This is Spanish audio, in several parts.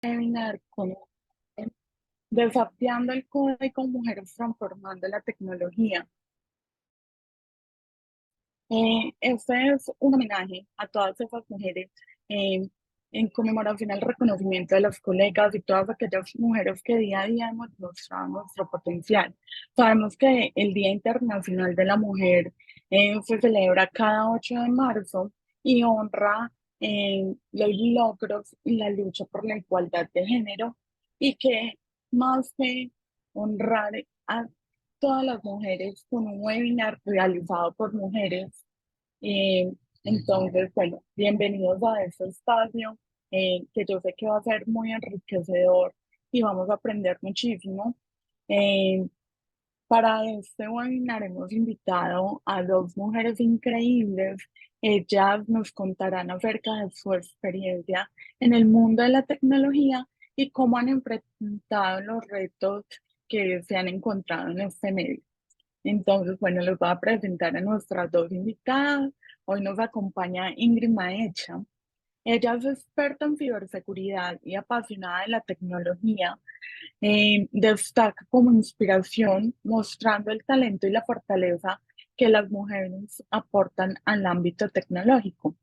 webinar con Desafiando el Código Mujeres Transformando la Tecnología. Este es un homenaje a todas esas mujeres eh, en conmemoración al reconocimiento de las colegas y todas aquellas mujeres que día a día hemos mostrado nuestro potencial. Sabemos que el Día Internacional de la Mujer se celebra cada 8 de marzo y honra los logros y la lucha por la igualdad de género y que más que honrar a todas las mujeres con un webinar realizado por mujeres. Eh, entonces, bueno, bienvenidos a este espacio que yo sé que va a ser muy enriquecedor y vamos a aprender muchísimo. Eh, para este webinar hemos invitado a dos mujeres increíbles. Ellas nos contarán acerca de su experiencia en el mundo de la tecnología y cómo han enfrentado los retos que se han encontrado en este medio. Entonces, bueno, les voy a presentar a nuestras dos invitadas. Hoy nos acompaña Ingrid Maecha. Ella es experta en ciberseguridad y apasionada de la tecnología. Destaca como inspiración, mostrando el talento y la fortaleza que las mujeres aportan al ámbito tecnológico.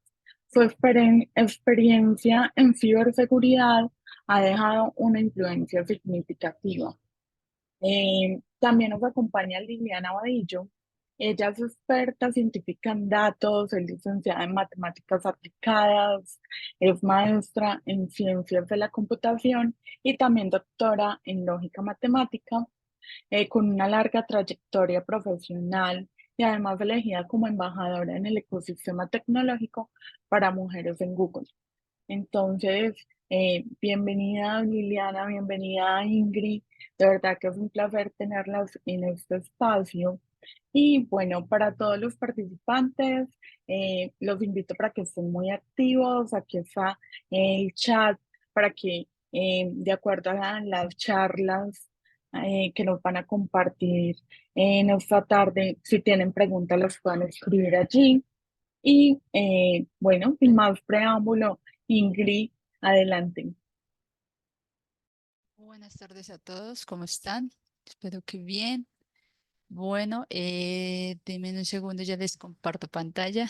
Su experiencia en ciberseguridad ha dejado una influencia significativa. También nos acompaña Liliana Vadillo. Ella es experta científica en datos, es licenciada en matemáticas aplicadas, es maestra en ciencias de la computación y también doctora en lógica matemática, con una larga trayectoria profesional y además elegida como embajadora en el ecosistema tecnológico para mujeres en Google. Entonces, bienvenida Liliana, bienvenida Ingrid. De verdad que es un placer tenerlas en este espacio. Y bueno, para todos los participantes, los invito para que estén muy activos. Aquí está el chat para que, de acuerdo a las charlas que nos van a compartir en esta tarde, si tienen preguntas, las puedan escribir allí. Y bueno, sin más preámbulo, Ingrid, adelante. Buenas tardes a todos, ¿cómo están? Espero que bien. Bueno, denme un segundo, ya les comparto pantalla.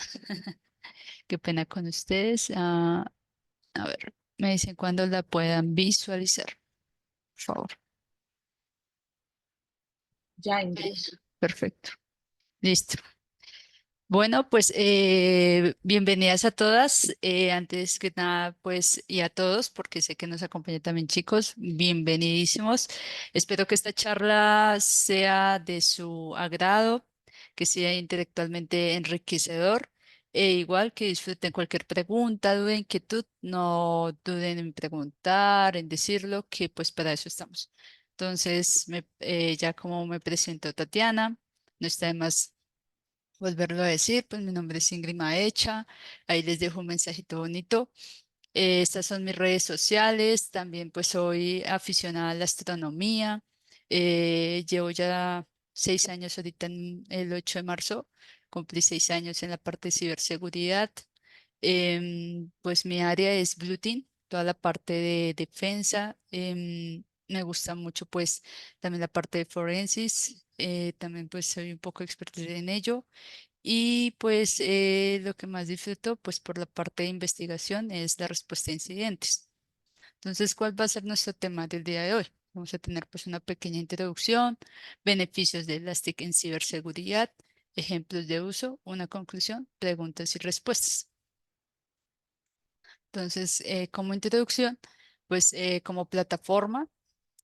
Qué pena con ustedes. A ver, me dicen cuando la puedan visualizar, por favor. Ya, Ingrid. Perfecto, listo. Bueno, pues bienvenidas a todas. Antes que nada, pues y a todos, porque sé que nos acompañan también chicos, bienvenidísimos. Espero que esta charla sea de su agrado, que sea intelectualmente enriquecedor e igual que disfruten cualquier pregunta, duda, inquietud, no duden en preguntar, en decirlo, que pues para eso estamos. Entonces, ya como me presentó Tatiana, no está de más volverlo a decir, pues mi nombre es Ingrid Maecha, ahí les dejo un mensajito bonito. Estas son mis redes sociales, también pues soy aficionada a la astronomía, llevo ya 6 años ahorita en el 8 de marzo, cumplí 6 años en la parte de ciberseguridad. Pues mi área es Blue Team, toda la parte de defensa. Me gusta mucho pues también la parte de forensis, también pues soy un poco experta en ello. Y pues lo que más disfruto, pues por la parte de investigación, es la respuesta a incidentes. Entonces, ¿cuál va a ser nuestro tema del día de hoy? Vamos a tener pues una pequeña introducción, beneficios de Elastic en ciberseguridad, ejemplos de uso, una conclusión, preguntas y respuestas. Entonces, como introducción, pues como plataforma,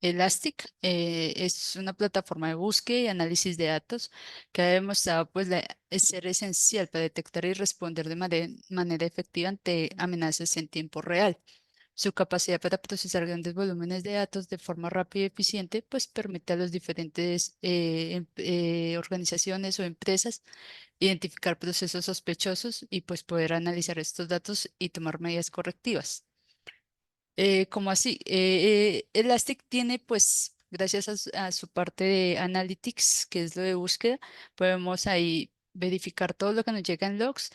Elastic es una plataforma de búsqueda y análisis de datos que ha demostrado pues, ser esencial para detectar y responder de manera efectiva ante amenazas en tiempo real. Su capacidad para procesar grandes volúmenes de datos de forma rápida y eficiente pues, permite a las diferentes organizaciones o empresas identificar procesos sospechosos y pues, poder analizar estos datos y tomar medidas correctivas. ¿Cómo así? Elastic tiene, pues, gracias a su parte de Analytics, que es lo de búsqueda, podemos ahí verificar todo lo que nos llega en logs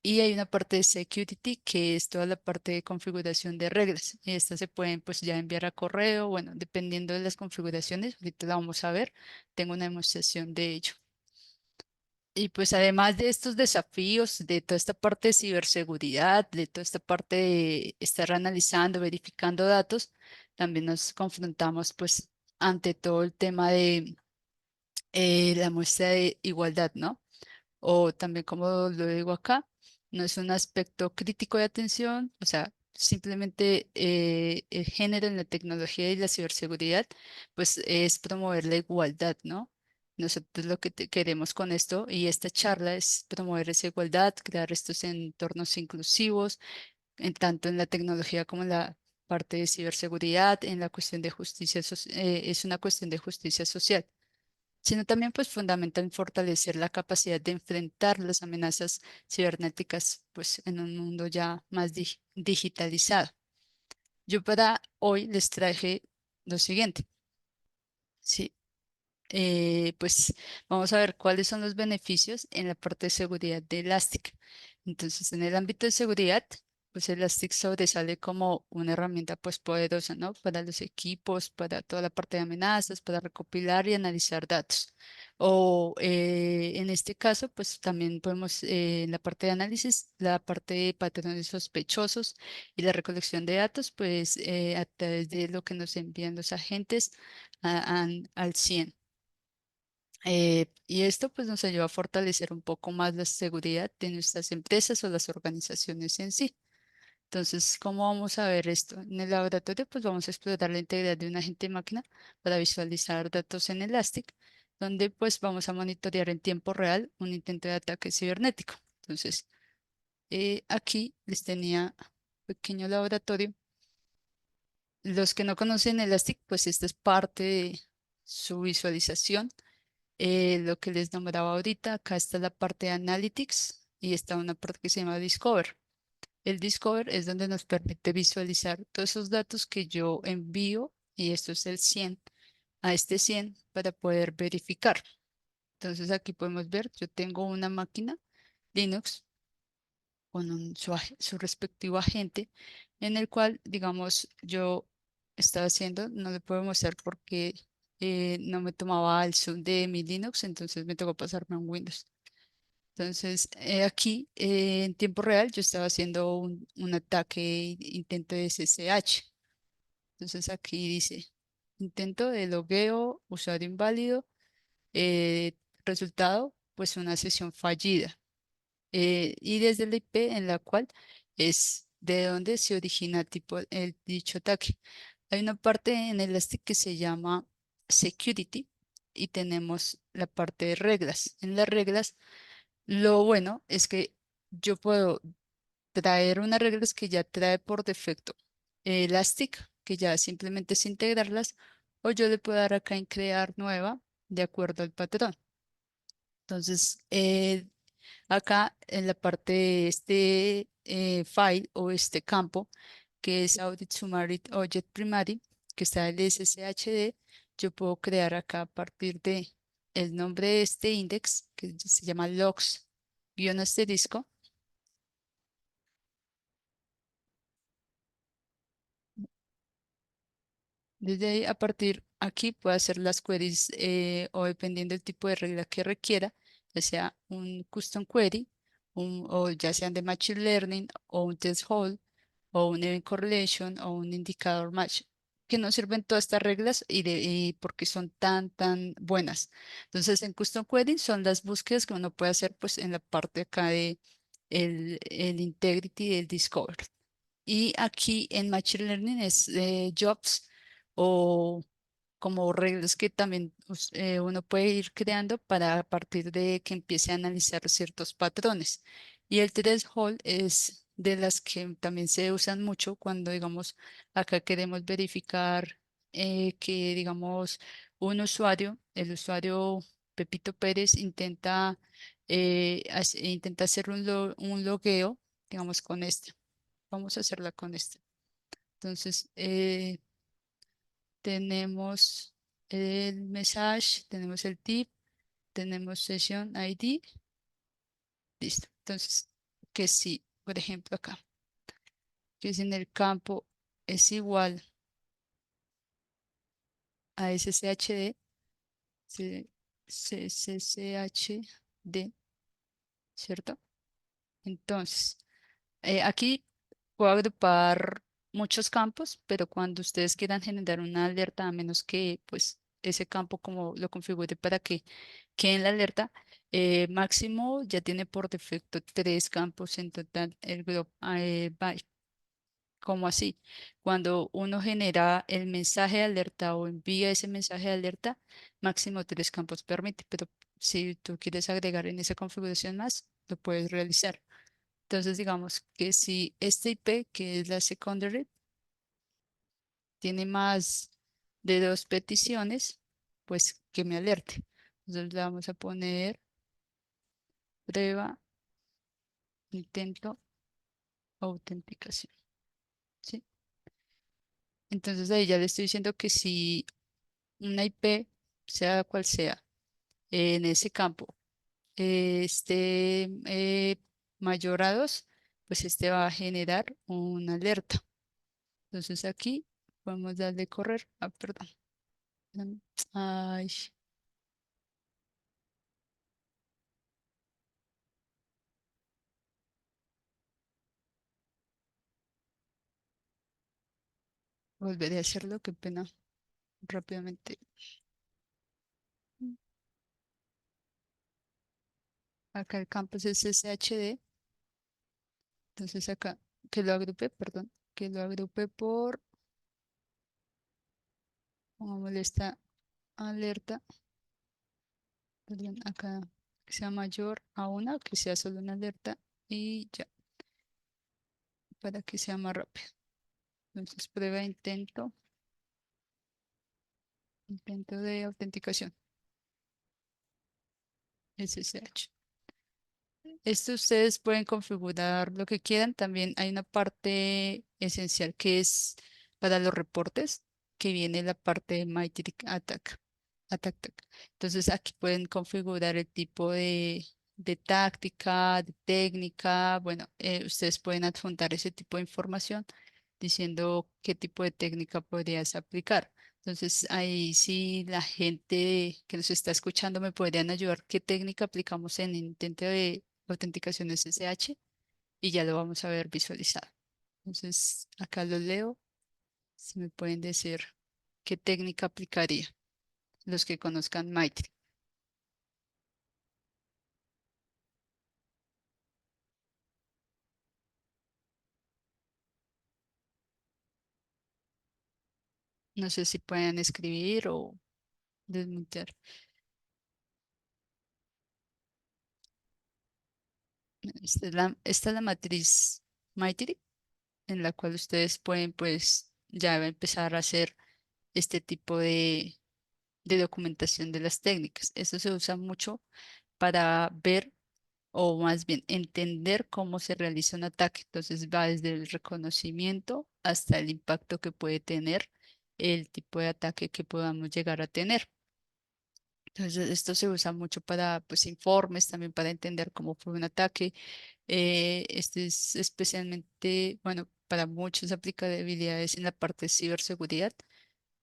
Y hay una parte de security que es toda la parte de configuración de reglas. Y estas se pueden pues ya enviar a correo, bueno, dependiendo de las configuraciones. Ahorita la vamos a ver. Tengo una demostración de ello. Y pues además de estos desafíos, de toda esta parte de ciberseguridad, de toda esta parte de estar analizando, verificando datos, también nos confrontamos pues ante todo el tema de la muestra de igualdad, ¿no? O también como lo digo acá, no es un aspecto crítico de atención, o sea, simplemente el género en la tecnología y la ciberseguridad, pues es promover la igualdad, ¿no? Nosotros lo que queremos con esto y esta charla es promover esa igualdad, crear estos entornos inclusivos, en tanto en la tecnología como en la parte de ciberseguridad, en la cuestión de justicia, es una cuestión de justicia social, sino también pues fundamental en fortalecer la capacidad de enfrentar las amenazas cibernéticas pues en un mundo ya más digitalizado. Yo para hoy les traje lo siguiente. Sí, pues vamos a ver cuáles son los beneficios en la parte de seguridad de Elastic. Entonces, en el ámbito de seguridad, pues Elastic sobresale como una herramienta pues poderosa, ¿no? Para los equipos, para toda la parte de amenazas, para recopilar y analizar datos. O en este caso, pues también podemos, en la parte de análisis, la parte de patrones sospechosos y la recolección de datos, pues a través de lo que nos envían los agentes al 100. Y esto pues nos ayuda a fortalecer un poco más la seguridad de nuestras empresas o las organizaciones en sí. Entonces, ¿cómo vamos a ver esto? En el laboratorio pues vamos a explorar la integridad de un agente de máquina para visualizar datos en Elastic, donde pues vamos a monitorear en tiempo real un intento de ataque cibernético. Entonces, aquí les tenía un pequeño laboratorio. Los que no conocen Elastic, pues esta es parte de su visualización, lo que les nombraba ahorita. Acá está la parte de Analytics y está una parte que se llama Discover. El Discover es donde nos permite visualizar todos esos datos que yo envío, y esto es el 100 a este 100 para poder verificar. Entonces aquí podemos ver, yo tengo una máquina Linux con su respectivo agente en el cual, digamos, yo estaba haciendo, no le puedo mostrar porque no me tomaba el zoom de mi Linux, entonces me tocó pasarme a un Windows. Entonces, aquí en tiempo real yo estaba haciendo un ataque, intento de SSH. Entonces aquí dice, intento de logueo, usuario inválido, eh, resultado, pues una sesión fallida. Y desde la IP en la cual es de donde se origina tipo el dicho ataque. Hay una parte en Elastic que se llama Security y tenemos la parte de reglas. En las reglas, lo bueno es que yo puedo traer unas reglas que ya trae por defecto Elastic, que ya simplemente es integrarlas, o yo le puedo dar acá en crear nueva de acuerdo al patrón. Entonces, acá en la parte de este file o este campo, que es Audit Summary Object Primary, que está el SSHD, yo puedo crear acá a partir de el nombre de este index, que se llama logs guión asterisco. Desde ahí, a partir aquí, puedo hacer las queries o dependiendo del tipo de regla que requiera, ya sea un custom query, o ya sean de Machine Learning, o un test hold, o un event correlation, o un indicador match, que nos sirven todas estas reglas y porque son tan buenas. Entonces, en custom query son las búsquedas que uno puede hacer pues en la parte acá de el integrity del discover. Y aquí en Machine Learning es jobs o como reglas que también uno puede ir creando para a partir de que empiece a analizar ciertos patrones. Y el threshold es de las que también se usan mucho cuando, digamos, acá queremos verificar que, digamos, un usuario, el usuario Pepito Pérez, intenta hacer un logueo, digamos, con este. Vamos a hacerla con este. Entonces, tenemos el message, tenemos el tip, tenemos session ID, listo. Entonces, que si, por ejemplo, acá, que si en el campo es igual a SSHD, C- CCCHD, ¿cierto? Entonces, aquí puedo agrupar muchos campos, pero cuando ustedes quieran generar una alerta, a menos que pues ese campo como lo configure para que quede en la alerta, máximo ya tiene por defecto tres campos en total el grupo. ¿Cómo así? Cuando uno genera el mensaje de alerta o envía ese mensaje de alerta, máximo tres campos permite, pero si tú quieres agregar en esa configuración más, lo puedes realizar. Entonces, digamos que si este IP, que es la secondary, tiene más de dos peticiones, pues que me alerte. Entonces le vamos a poner prueba, intento, autenticación. ¿Sí? Entonces ahí ya le estoy diciendo que si una IP, sea cual sea, en ese campo esté mayor a 2, pues este va a generar una alerta. Entonces aquí podemos darle correr. Ah, perdón. Espérame. Ay, volveré a hacerlo, qué pena, rápidamente. Acá el campo es SSHD, entonces acá, que lo agrupe, perdón, que lo agrupe por, como esta alerta, perdón, acá que sea mayor a una, que sea solo una alerta y ya, para que sea más rápido. Entonces prueba intento de autenticación, SSH. Esto ustedes pueden configurar lo que quieran. También hay una parte esencial que es para los reportes, que viene la parte de Matrix Attack. Tag. Entonces aquí pueden configurar el tipo de táctica, de técnica. Bueno, ustedes pueden adjuntar ese tipo de información diciendo qué tipo de técnica podrías aplicar. Entonces, ahí sí la gente que nos está escuchando me podrían ayudar qué técnica aplicamos en intento de autenticación SSH y ya lo vamos a ver visualizado. Entonces, acá lo leo, si me pueden decir qué técnica aplicaría los que conozcan Mitre. No sé si pueden escribir o desmutear. Esta es la matriz Mitre en la cual ustedes pueden pues ya empezar a hacer este tipo de documentación de las técnicas. Eso se usa mucho para ver o más bien entender cómo se realiza un ataque. Entonces va desde el reconocimiento hasta el impacto que puede tener el tipo de ataque que podamos llegar a tener. Entonces esto se usa mucho para pues informes, también para entender cómo fue un ataque. Este es especialmente, bueno, para muchas aplicabilidades en la parte de ciberseguridad,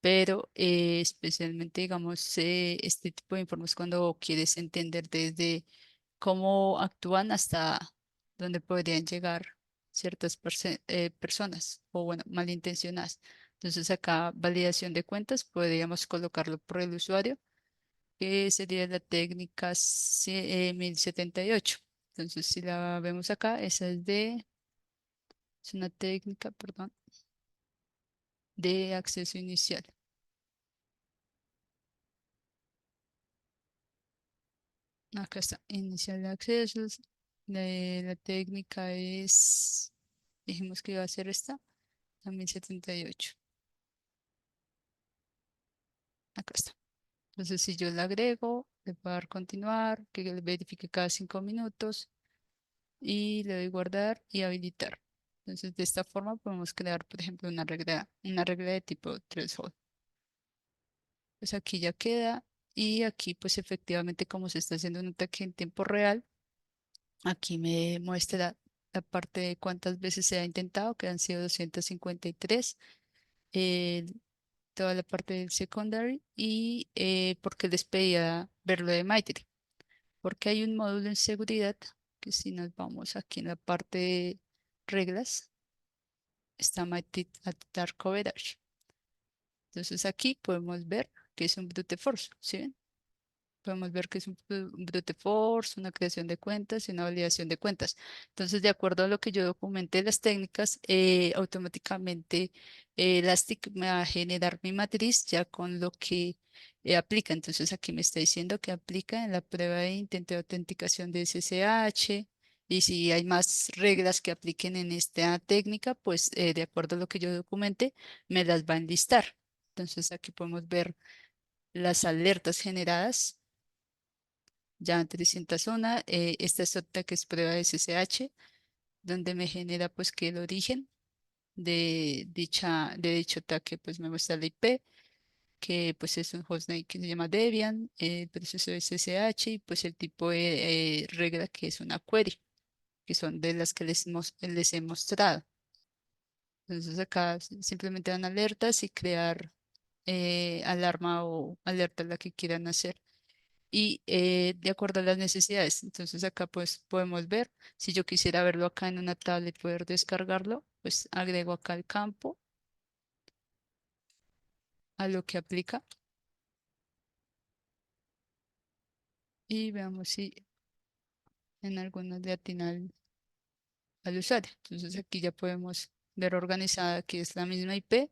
pero especialmente, digamos, este tipo de informes cuando quieres entender desde cómo actúan hasta dónde podrían llegar ciertas personas o, bueno, malintencionadas. Entonces, acá, validación de cuentas, podríamos colocarlo por el usuario, que sería la técnica 1078. Entonces, si la vemos acá, esa es una técnica, perdón, de acceso inicial. Acá está, inicial de accesos. La técnica es, dijimos que iba a ser esta, también 78. Acá está. Entonces, si yo le agrego, le puedo dar continuar, que le verifique cada 5 minutos y le doy guardar y habilitar. Entonces, de esta forma podemos crear, por ejemplo, una regla de tipo threshold. Pues aquí ya queda y aquí, pues efectivamente, como se está haciendo un ataque en tiempo real, aquí me muestra. la parte de cuántas veces se ha intentado, que han sido 253, eh, toda la parte del secondary y por qué les pedía ver lo de Maitri, porque hay un módulo en seguridad que si nos vamos aquí en la parte de reglas, está Mighty Attack Coverage. Entonces aquí podemos ver que es un brute force, ¿sí ven? Podemos ver que es un brute force, una creación de cuentas y una validación de cuentas. Entonces, de acuerdo a lo que yo documenté las técnicas, automáticamente Elastic me va a generar mi matriz ya con lo que aplica. Entonces, aquí me está diciendo que aplica en la prueba de intento de autenticación de SSH. Y si hay más reglas que apliquen en esta técnica, pues de acuerdo a lo que yo documenté, me las va a enlistar. Entonces, aquí podemos ver las alertas generadas ya 301, esta es otra que es prueba de SSH, donde me genera pues que el origen de dicho ataque pues me muestra la IP, que pues es un hostname que se llama Debian, el proceso de SSH y pues el tipo de regla que es una query, que son de las que les he mostrado. Entonces acá simplemente dan alertas y crear alarma o alerta la que quieran hacer y de acuerdo a las necesidades. Entonces acá pues podemos ver, si yo quisiera verlo acá en una tablet y poder descargarlo, pues agrego acá el campo a lo que aplica y veamos si en algunos le atina al usuario. Entonces aquí ya podemos ver organizada que es la misma IP,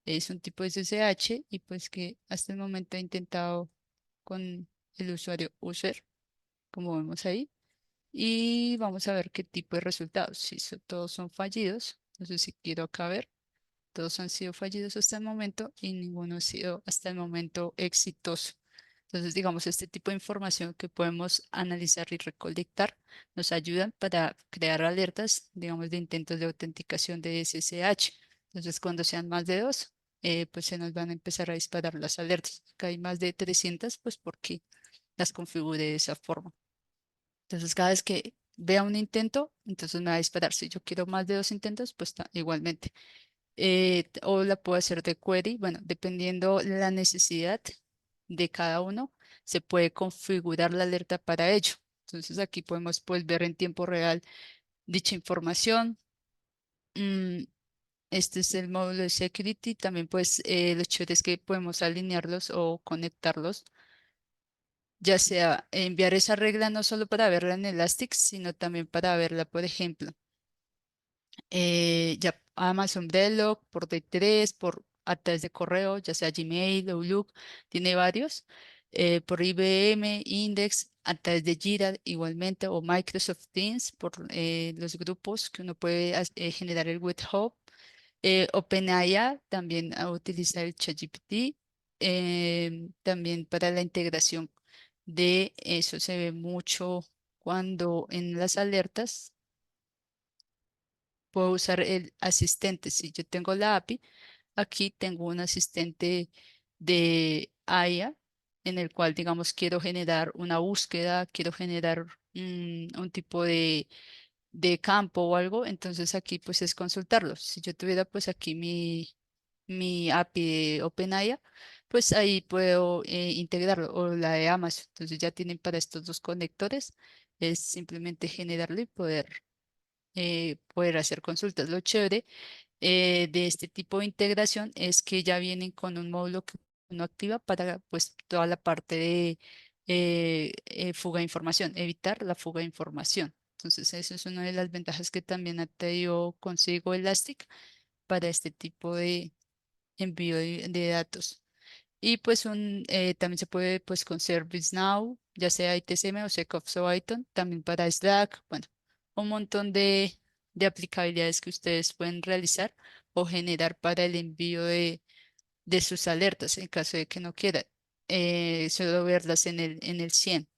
es un tipo de SSH y pues que hasta el momento he intentado con el usuario user, como vemos ahí. Y vamos a ver qué tipo de resultados. Si todos son fallidos, entonces si quiero acá ver, todos han sido fallidos hasta el momento y ninguno ha sido hasta el momento exitoso. Entonces, digamos, este tipo de información que podemos analizar y recolectar nos ayudan para crear alertas, digamos, de intentos de autenticación de SSH. Entonces, cuando sean más de dos, pues se nos van a empezar a disparar las alertas. Acá hay más de 300, pues porque las configuré de esa forma. Entonces, cada vez que vea un intento, entonces me va a disparar. Si yo quiero más de dos intentos, pues igualmente. O la puedo hacer de query. Bueno, dependiendo la necesidad de cada uno, se puede configurar la alerta para ello. Entonces, aquí podemos pues, ver en tiempo real dicha información. Mm, este es el módulo de security. También, pues, lo chévere es que podemos alinearlos o conectarlos ya sea enviar esa regla no solo para verla en Elastic, sino también para verla, por ejemplo, ya Amazon Bedrock, por D3, por a través de correo, ya sea Gmail, Outlook, tiene varios, por IBM, Index, a través de Jira igualmente, o Microsoft Teams, por los grupos que uno puede generar el GitHub. OpenAI también a utilizar el ChatGPT, también para la integración de eso se ve mucho cuando en las alertas puedo usar el asistente. Si yo tengo la API, aquí tengo un asistente de IA en el cual, digamos, quiero generar una búsqueda, quiero generar un tipo de campo o algo, entonces aquí pues es consultarlo. Si yo tuviera pues aquí mi API de OpenAI, pues ahí puedo integrarlo o la de Amazon. Entonces ya tienen para estos dos conectores, es simplemente generarlo y poder hacer consultas. Lo chévere de este tipo de integración es que ya vienen con un módulo que uno activa para pues toda la parte de fuga de información, evitar la fuga de información. Entonces, eso es una de las ventajas que también ha traído consigo Elastic para este tipo de envío de datos. Y pues también se puede pues con ServiceNow, ya sea ITSM o SecOps o Python, también para Slack, bueno, un montón de aplicabilidades que ustedes pueden realizar o generar para el envío de sus alertas en caso de que no quieran solo verlas en el 100.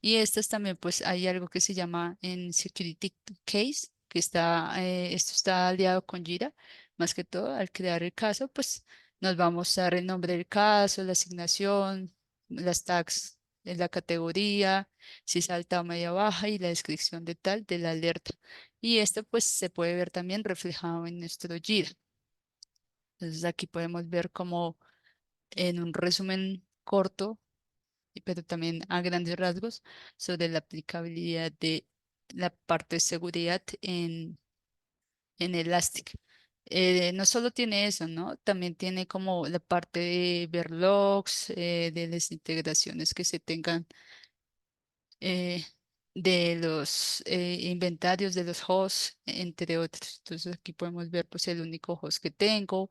Y estas también, pues hay algo que se llama en Security Case, que esto está aliado con Jira, más que todo al crear el caso, pues nos va a mostrar el nombre del caso, la asignación, las tags en la categoría, si es alta o media baja y la descripción de tal de la alerta. Y esto pues se puede ver también reflejado en nuestro Jira. Entonces aquí podemos ver como en un resumen corto, pero también a grandes rasgos, sobre la aplicabilidad de la parte de seguridad en Elastic. No solo tiene eso, ¿no? También tiene como la parte de ver logs, de las integraciones que se tengan eh, de los inventarios de los hosts, entre otros. Entonces aquí podemos ver pues el único host que tengo,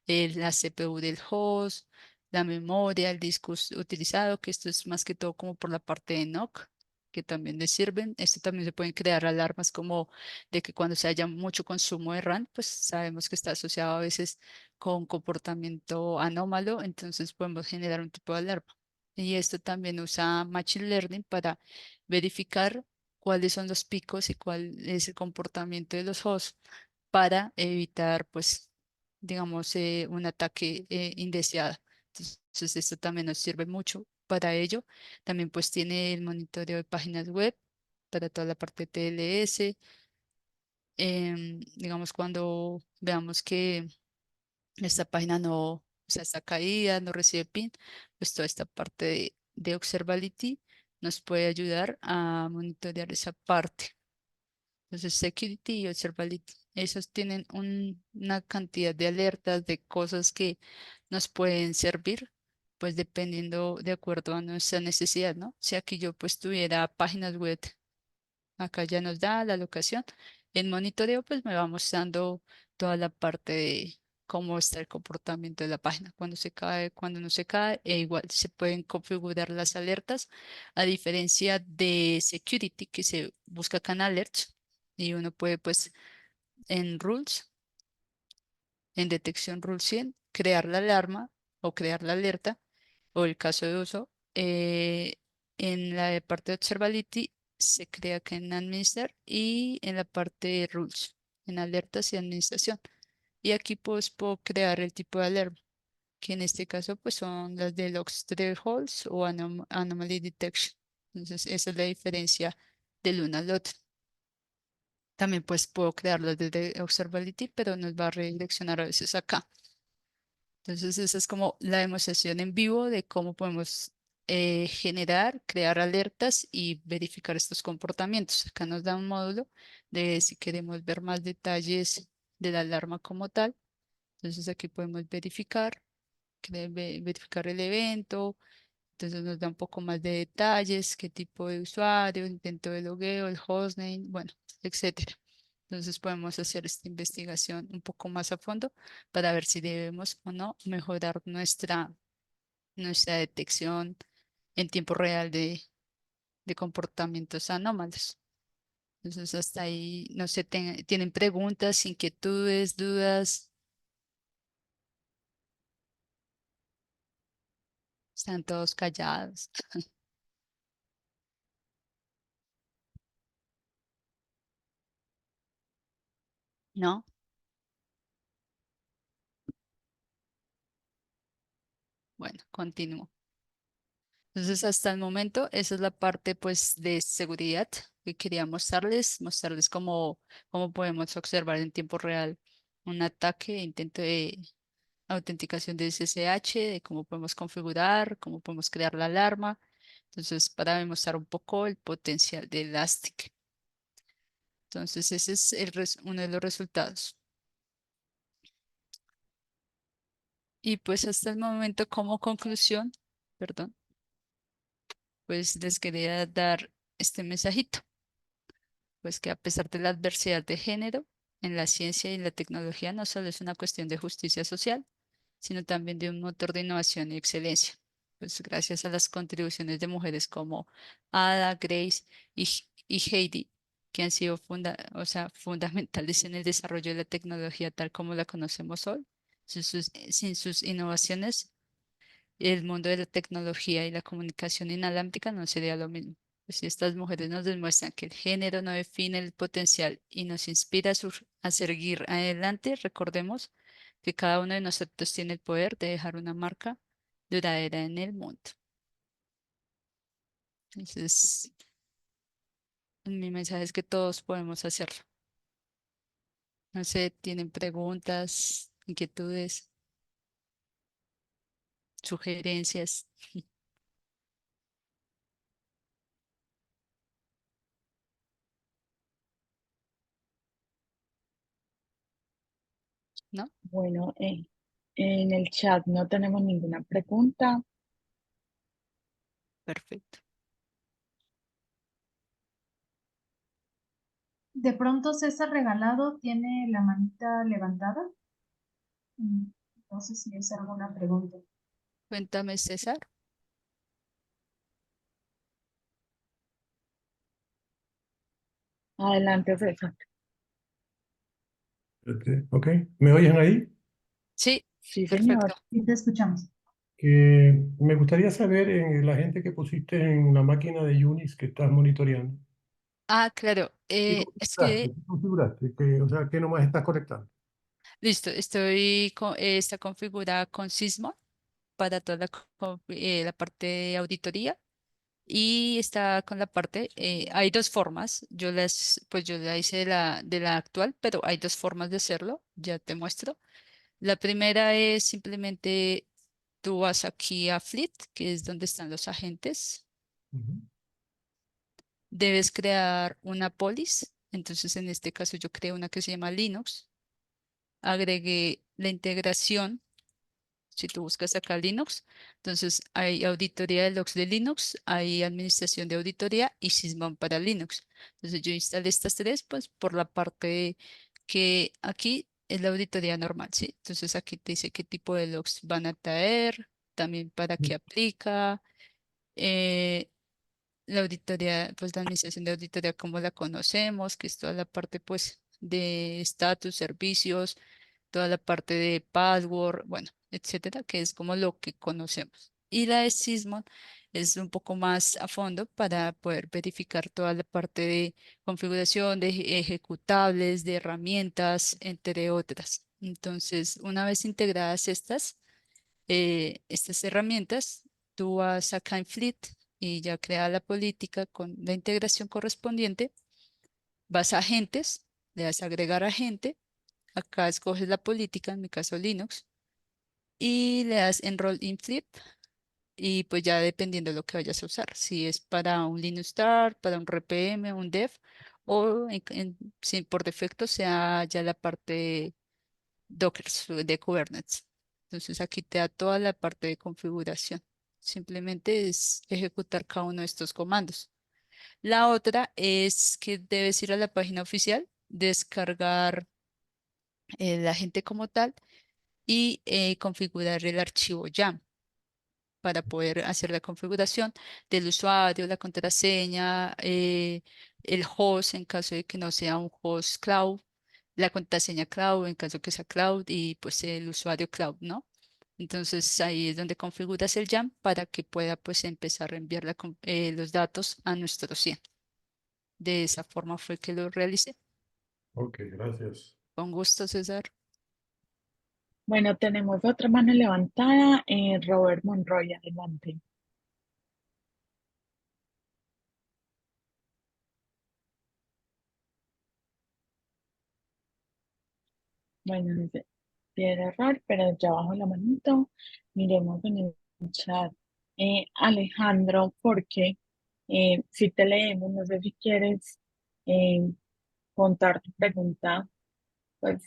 la CPU del host, la memoria, el disco utilizado, que esto es más que todo como por la parte de NOC, que también le sirven. Esto también se pueden crear alarmas como de que cuando se haya mucho consumo de RAM, pues sabemos que está asociado a veces con comportamiento anómalo, entonces podemos generar un tipo de alarma. Y esto también usa Machine Learning para verificar cuáles son los picos y cuál es el comportamiento de los hosts para evitar, pues, digamos, un ataque indeseado. Entonces, esto también nos sirve mucho para ello. También, pues, tiene el monitoreo de páginas web para toda la parte de TLS. Digamos, cuando veamos que esta página no, o sea, está caída, no recibe PIN, pues toda esta parte de Observability nos puede ayudar a monitorear esa parte. Entonces, Security y Observability, esos tienen una cantidad de alertas, de cosas que nos pueden servir, pues dependiendo de acuerdo a nuestra necesidad, ¿no? Si aquí yo pues tuviera páginas web. Acá ya nos da la locación. En monitoreo, pues me va mostrando toda la parte de cómo está el comportamiento de la página, cuando se cae, cuando no se cae, e igual se pueden configurar las alertas, a diferencia de security que se busca acá en alerts y uno puede pues en rules, en detección rule 100 crear la alarma o crear la alerta o el caso de uso. En la parte de Observability se crea que en Administrar y en la parte de Rules, en alertas y administración. Y aquí pues puedo crear el tipo de alarma, que en este caso pues son las de Logs Thresholds o Anomaly Detection. Entonces esa es la diferencia del uno al otro. También pues puedo crearlas desde Observability, pero nos va a redireccionar a veces acá. Entonces, esa es como la demostración en vivo de cómo podemos generar, crear alertas y verificar estos comportamientos. Acá nos da un módulo de si queremos ver más detalles de la alarma como tal. Entonces, aquí podemos verificar, verificar el evento. Entonces, nos da un poco más de detalles, qué tipo de usuario, intento de logueo, el hostname, bueno, etcétera. Entonces podemos hacer esta investigación un poco más a fondo para ver si debemos o no mejorar nuestra detección en tiempo real de comportamientos anómalos. Entonces hasta ahí, no sé, ¿tienen preguntas, inquietudes, dudas? Están todos callados, ¿no? Bueno, continúo. Entonces, hasta el momento, esa es la parte pues de seguridad que quería mostrarles cómo podemos observar en tiempo real un ataque, intento de autenticación de SSH, de cómo podemos configurar, cómo podemos crear la alarma. Entonces, para demostrar un poco el potencial de Elastic. Entonces, ese es uno de los resultados. Y pues hasta el momento, como conclusión, perdón, pues les quería dar este mensajito. Pues que a pesar de la adversidad de género, en la ciencia y en la tecnología no solo es una cuestión de justicia social, sino también de un motor de innovación y excelencia. Pues gracias a las contribuciones de mujeres como Ada, Grace y Heidi, que han sido o sea, fundamentales en el desarrollo de la tecnología tal como la conocemos hoy. Sin sus innovaciones, el mundo de la tecnología y la comunicación inalámbrica no sería lo mismo. Pues si estas mujeres nos demuestran que el género no define el potencial y nos inspira a seguir adelante, recordemos que cada uno de nosotros tiene el poder de dejar una marca duradera en el mundo. Entonces, mi mensaje es que todos podemos hacerlo. No sé, ¿tienen preguntas, inquietudes, sugerencias? ¿No? Bueno, en el chat no tenemos ninguna pregunta. Perfecto. De pronto César Regalado tiene la manita levantada. No sé si es alguna pregunta. Cuéntame, César. Adelante, César. Ok, ¿me oyen ahí? Sí, Sí, señor. perfecto. Sí, te escuchamos. Que me gustaría saber en la gente que pusiste en la máquina de Unix que estás monitoreando. Ah, claro. ¿Qué Es configuraste? que, ¿Qué configuraste? O sea, ¿qué nomás estás conectando? listo, está configurada con Sysmon para toda la parte de auditoría y está con la parte, hay dos formas. Pues yo la hice de la actual, pero hay dos formas de hacerlo. Ya te muestro. La primera es simplemente tú vas aquí a Fleet, que es donde están los agentes. Ujú, Debes crear una polis. Entonces, en este caso, yo creo una que se llama Linux. Agregué la integración. Si tú buscas acá Linux, entonces hay auditoría de logs de Linux, hay administración de auditoría y Sysmon para Linux. Entonces yo instalé estas tres, pues por la parte que aquí es la auditoría normal, ¿sí? Entonces aquí te dice qué tipo de logs van a traer, también para qué aplica, eh, la auditoría, pues la administración de auditoría como la conocemos, que es toda la parte pues de estatus, servicios, toda la parte de password, bueno, etcétera, que es como lo que conocemos. Y la de Sysmon es un poco más a fondo para poder verificar toda la parte de configuración de ejecutables, de herramientas, entre otras. Entonces, una vez integradas estas herramientas, tú vas acá en Fleet y ya crea la política con la integración correspondiente, vas a agentes, le das a agregar agente. Acá escoges la política, en mi caso Linux, y le das Enroll in Flip y pues ya dependiendo de lo que vayas a usar, si es para un Linux Start, para un RPM, un dev o si por defecto sea ya la parte Docker de Kubernetes. Entonces aquí te da toda la parte de configuración. Simplemente es ejecutar cada uno de estos comandos. La otra es que debes ir a la página oficial, descargar el agente como tal y configurar el archivo YAML para poder hacer la configuración del usuario, la contraseña, el host en caso de que no sea un host cloud, la contraseña cloud en caso que sea cloud y pues el usuario cloud, ¿no? Entonces ahí es donde configuras el YAML para que pueda pues empezar a enviar los datos a nuestro 100. De esa forma fue que lo realicé. Ok, gracias. Con gusto, César. Bueno, tenemos otra mano levantada. Robert Monroy, adelante. Bueno, dice, tiene error, pero ya bajo la manito. Miremos en el chat. Alejandro, porque si te leemos, no sé si quieres eh, contar tu pregunta, pues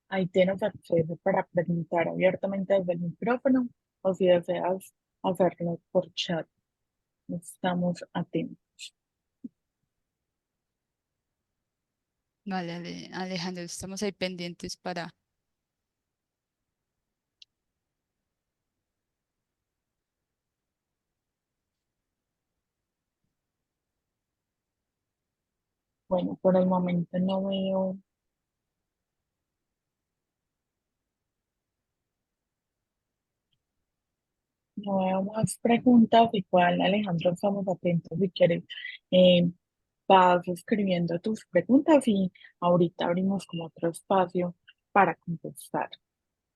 ahí tienes acceso para preguntar abiertamente desde el micrófono o si deseas hacerlo por chat. Estamos atentos. Vale, Alejandro, estamos ahí pendientes para... Bueno, por el momento no veo más preguntas. Igual, Alejandro, estamos atentos si quieres. eh, Vas escribiendo tus preguntas y ahorita abrimos como otro espacio para contestar.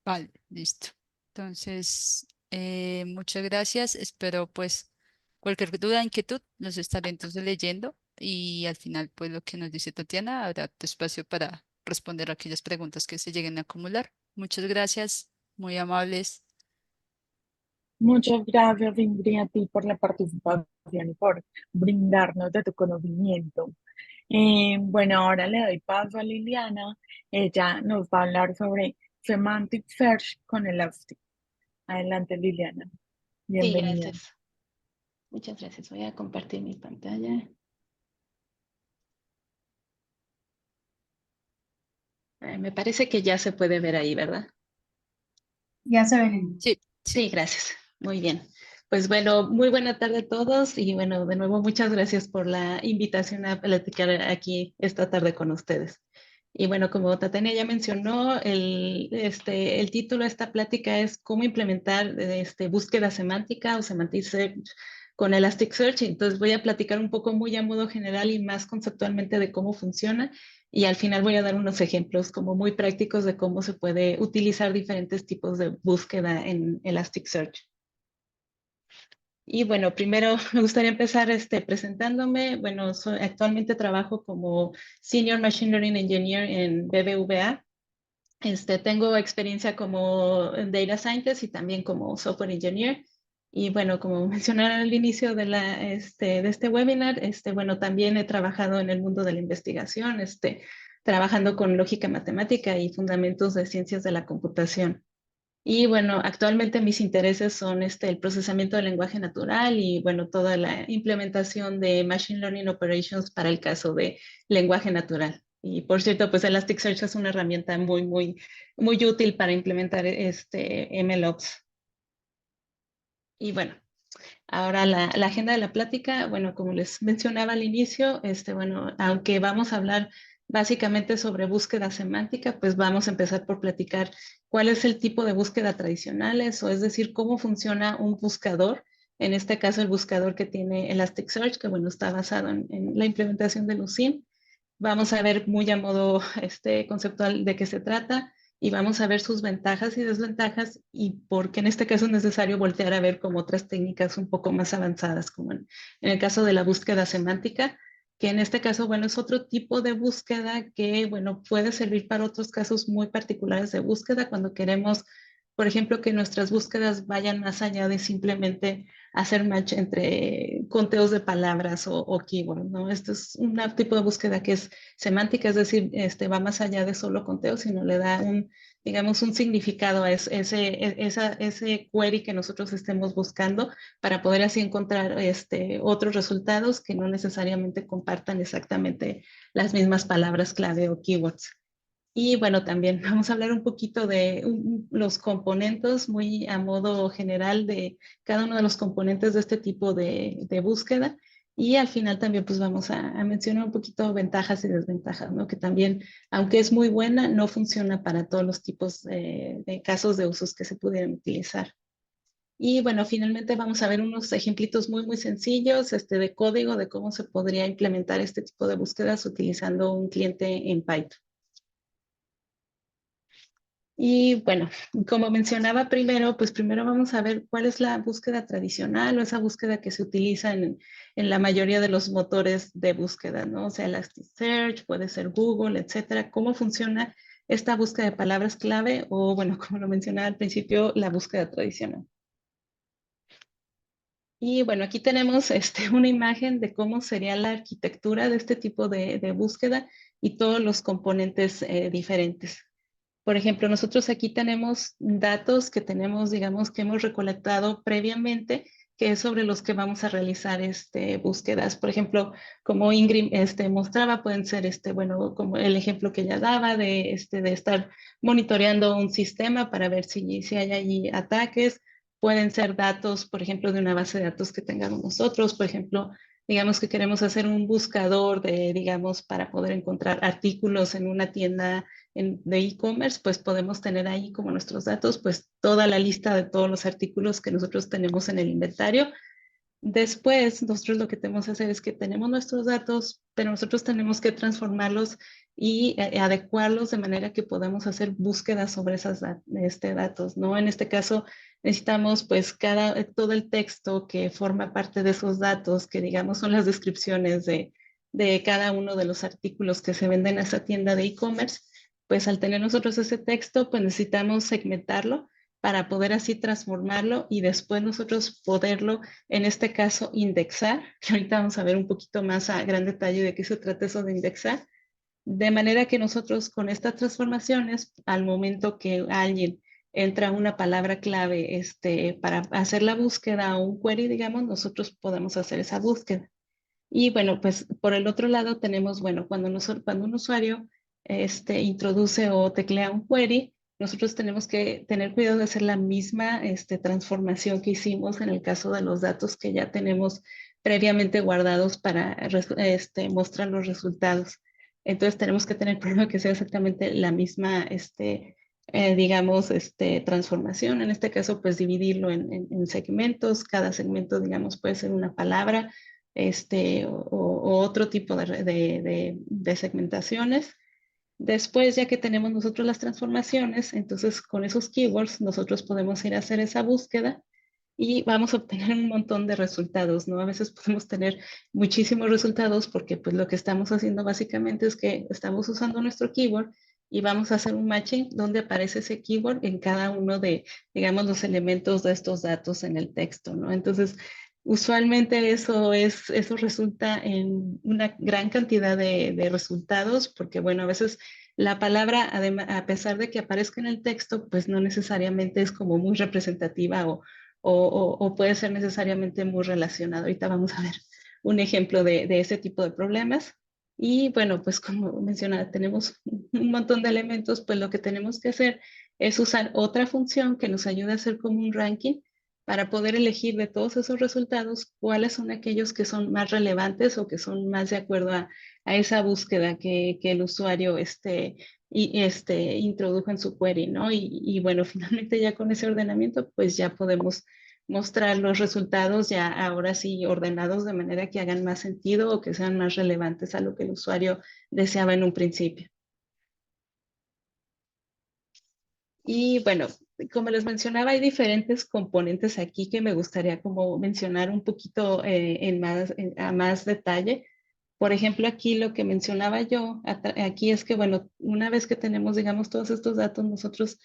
Vale, listo. Entonces, muchas gracias. Espero pues Cualquier duda, inquietud, los estaré entonces leyendo y al final, pues lo que nos dice Tatiana, habrá tu espacio para responder a aquellas preguntas que se lleguen a acumular. Muchas gracias, muy amables. Muchas gracias, Ingrid, a ti por la participación y por brindarnos de tu conocimiento. Bueno, ahora le doy paso a Liliana. Ella nos va a hablar sobre Semantic Search con Elastic. Adelante, Liliana. Sí, Bienvenida. gracias. Muchas gracias. Voy a compartir mi pantalla. Me parece que ya se puede ver ahí, ¿verdad? Ya se ve el Sí, sí. Sí, gracias. Muy bien. Pues bueno, muy buena tarde a todos y bueno, de nuevo muchas gracias por la invitación a platicar aquí esta tarde con ustedes. Y bueno, como Tatiana ya mencionó, el título de esta plática es cómo implementar búsqueda semántica o semantic search con Elasticsearch. Entonces voy a platicar un poco muy a modo general y más conceptualmente de cómo funciona. Y al final voy a dar unos ejemplos como muy prácticos de cómo se puede utilizar diferentes tipos de búsqueda en Elasticsearch. Y bueno, primero me gustaría empezar presentándome. Bueno, actualmente trabajo como Senior Machine Learning Engineer en BBVA. Tengo experiencia como Data Scientist y también como Software Engineer. Y bueno, como mencionaron al inicio de este webinar, bueno, también he trabajado en el mundo de la investigación, trabajando con lógica matemática y fundamentos de ciencias de la computación. Y bueno, actualmente mis intereses son el procesamiento del lenguaje natural y bueno, toda la implementación de Machine Learning Operations para el caso de lenguaje natural. Y por cierto, pues Elasticsearch es una herramienta muy útil para implementar MLOps. Y bueno, ahora la agenda de la plática, bueno, como les mencionaba al inicio, bueno, aunque vamos a hablar básicamente sobre búsqueda semántica, pues vamos a empezar por platicar cuál es el tipo de búsqueda tradicionales, o es decir, cómo funciona un buscador. En este caso, el buscador que tiene Elasticsearch, que bueno, está basado en la implementación de Lucene. Vamos a ver muy a modo conceptual de qué se trata y vamos a ver sus ventajas y desventajas y por qué en este caso es necesario voltear a ver como otras técnicas un poco más avanzadas, como en el caso de la búsqueda semántica, que en este caso, bueno, es otro tipo de búsqueda que, bueno, puede servir para otros casos muy particulares de búsqueda cuando queremos, por ejemplo, que nuestras búsquedas vayan más allá de simplemente hacer match entre conteos de palabras o keywords, ¿no? Esto es un tipo de búsqueda que es semántica, es decir, va más allá de solo conteos, sino le da digamos, un significado a ese query que nosotros estemos buscando para poder así encontrar otros resultados que no necesariamente compartan exactamente las mismas palabras clave o keywords. Y bueno, también vamos a hablar un poquito de los componentes muy a modo general de cada uno de los componentes de este tipo de búsqueda. Y al final también pues vamos a mencionar un poquito ventajas y desventajas, ¿no? Que también, aunque es muy buena, no funciona para todos los tipos de casos de usos que se pudieran utilizar. Y bueno, finalmente vamos a ver unos ejemplitos muy sencillos de código de cómo se podría implementar este tipo de búsquedas utilizando un cliente en Python. Y bueno, como mencionaba primero, pues primero vamos a ver cuál es la búsqueda tradicional o esa búsqueda que se utiliza en la mayoría de los motores de búsqueda, ¿no? O sea, Elasticsearch, puede ser Google, etcétera. ¿Cómo funciona esta búsqueda de palabras clave o, bueno, como lo mencionaba al principio, la búsqueda tradicional? Y bueno, aquí tenemos una imagen de cómo sería la arquitectura de este tipo de búsqueda y todos los componentes diferentes. Por ejemplo, nosotros aquí tenemos datos que tenemos, digamos, que hemos recolectado previamente, que es sobre los que vamos a realizar búsquedas. Por ejemplo, como Ingrid mostraba, pueden ser, bueno, como el ejemplo que ella daba de estar monitoreando un sistema para ver si hay allí ataques. Pueden ser datos, por ejemplo, de una base de datos que tengamos nosotros. Por ejemplo, digamos que queremos hacer un buscador digamos, para poder encontrar artículos en una tienda de e-commerce, pues podemos tener ahí como nuestros datos, pues toda la lista de todos los artículos que nosotros tenemos en el inventario. Después, nosotros lo que tenemos que hacer es que tenemos nuestros datos, pero nosotros tenemos que transformarlos y adecuarlos de manera que podamos hacer búsquedas sobre esos datos, ¿no? En este caso, necesitamos pues todo el texto que forma parte de esos datos, que digamos son las descripciones de cada uno de los artículos que se venden en esa tienda de e-commerce, pues al tener nosotros ese texto, pues necesitamos segmentarlo para poder así transformarlo y después nosotros poderlo, en este caso, indexar, que ahorita vamos a ver un poquito más a gran detalle de qué se trata eso de indexar, de manera que nosotros con estas transformaciones, al momento que alguien entra una palabra clave para hacer la búsqueda o un query, digamos, nosotros podemos hacer esa búsqueda. Y bueno, pues por el otro lado tenemos, bueno, cuando un usuario introduce o teclea un query, nosotros tenemos que tener cuidado de hacer la misma transformación que hicimos en el caso de los datos que ya tenemos previamente guardados para mostrar los resultados. Entonces tenemos que tener cuidado que sea exactamente la misma, digamos, transformación. En este caso, pues dividirlo en segmentos. Cada segmento, digamos, puede ser una palabra o otro tipo de segmentaciones. Después, ya que tenemos nosotros las transformaciones, entonces con esos keywords nosotros podemos ir a hacer esa búsqueda y vamos a obtener un montón de resultados, ¿no? A veces podemos tener muchísimos resultados porque pues lo que estamos haciendo básicamente es que estamos usando nuestro keyword y vamos a hacer un matching donde aparece ese keyword en cada uno de, digamos, los elementos de estos datos en el texto, ¿no? Entonces, usualmente eso resulta en una gran cantidad de resultados, porque bueno, a veces la palabra, además, a pesar de que aparezca en el texto, pues no necesariamente es como muy representativa o puede ser necesariamente muy relacionado. Ahorita vamos a ver un ejemplo de ese tipo de problemas. Y bueno, pues como mencionaba, tenemos un montón de elementos, pues lo que tenemos que hacer es usar otra función que nos ayude a hacer como un ranking para poder elegir de todos esos resultados cuáles son aquellos que son más relevantes o que son más de acuerdo a esa búsqueda que el usuario introdujo en su query, ¿no? Y bueno, finalmente ya con ese ordenamiento, pues ya podemos mostrar los resultados ya ahora sí ordenados de manera que hagan más sentido o que sean más relevantes a lo que el usuario deseaba en un principio. Y bueno, como les mencionaba, hay diferentes componentes aquí que me gustaría como mencionar un poquito a más detalle. Por ejemplo, aquí lo que mencionaba yo, aquí es que, bueno, una vez que tenemos, digamos, todos estos datos, nosotros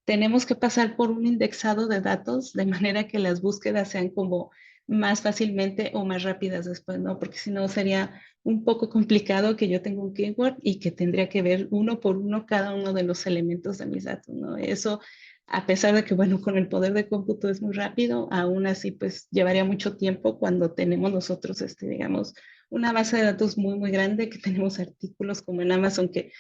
tenemos que pasar por un indexado de datos de manera que las búsquedas sean como más fácilmente o más rápidas después, ¿no? Porque si no sería un poco complicado que yo tenga un keyword y que tendría que ver uno por uno cada uno de los elementos de mis datos, ¿no? Eso, a pesar de que, bueno, con el poder de cómputo es muy rápido, aún así, pues llevaría mucho tiempo cuando tenemos nosotros, digamos, una base de datos muy, muy grande, que tenemos artículos como en Amazon que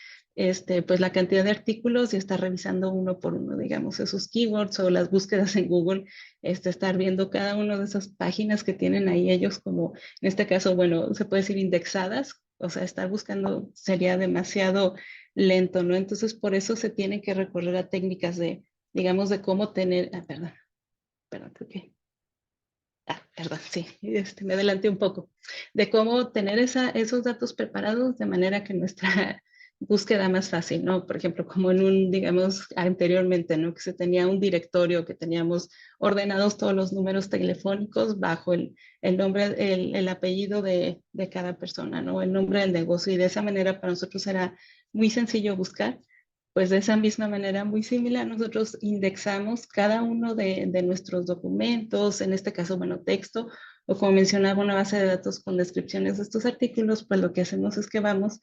pues la cantidad de artículos y estar revisando uno por uno, digamos, esos keywords o las búsquedas en Google, estar viendo cada una de esas páginas que tienen ahí ellos como, en este caso, bueno, se puede decir indexadas, o sea, estar buscando sería demasiado lento, ¿no? Entonces, por eso se tiene que recurrir a técnicas digamos, de cómo tener, perdón, creo que... perdón, sí, me adelanté un poco, de cómo tener esos datos preparados de manera que nuestra búsqueda más fácil, ¿no? Por ejemplo, como digamos, anteriormente, ¿no? Que se tenía un directorio, que teníamos ordenados todos los números telefónicos bajo el nombre, el apellido de cada persona, ¿no? El nombre del negocio, y de esa manera para nosotros era muy sencillo buscar. Pues de esa misma manera, muy similar, nosotros indexamos cada uno de nuestros documentos, en este caso, bueno, texto, o como mencionaba, una base de datos con descripciones de estos artículos, pues lo que hacemos es que vamos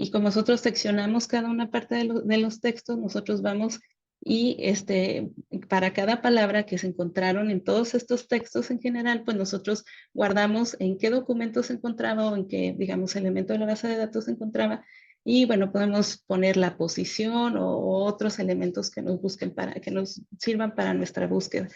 y como nosotros seccionamos cada una parte de los textos, nosotros vamos y para cada palabra que se encontraron en todos estos textos en general, pues nosotros guardamos en qué documento se encontraba o en qué, digamos, elemento de la base de datos se encontraba. Y bueno, podemos poner la posición o otros elementos que que nos sirvan para nuestra búsqueda.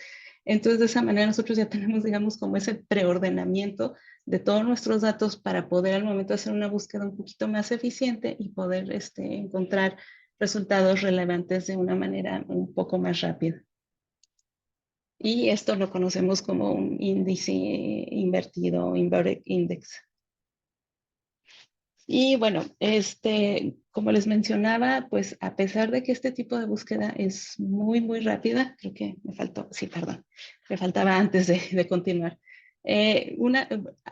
Entonces, de esa manera nosotros ya tenemos, digamos, como ese preordenamiento de todos nuestros datos para poder al momento de hacer una búsqueda un poquito más eficiente y poder encontrar resultados relevantes de una manera un poco más rápida. Y esto lo conocemos como un índice invertido, inverted index. Y bueno, como les mencionaba, pues a pesar de que este tipo de búsqueda es muy rápida, creo que me faltó, sí, perdón, me faltaba antes de continuar.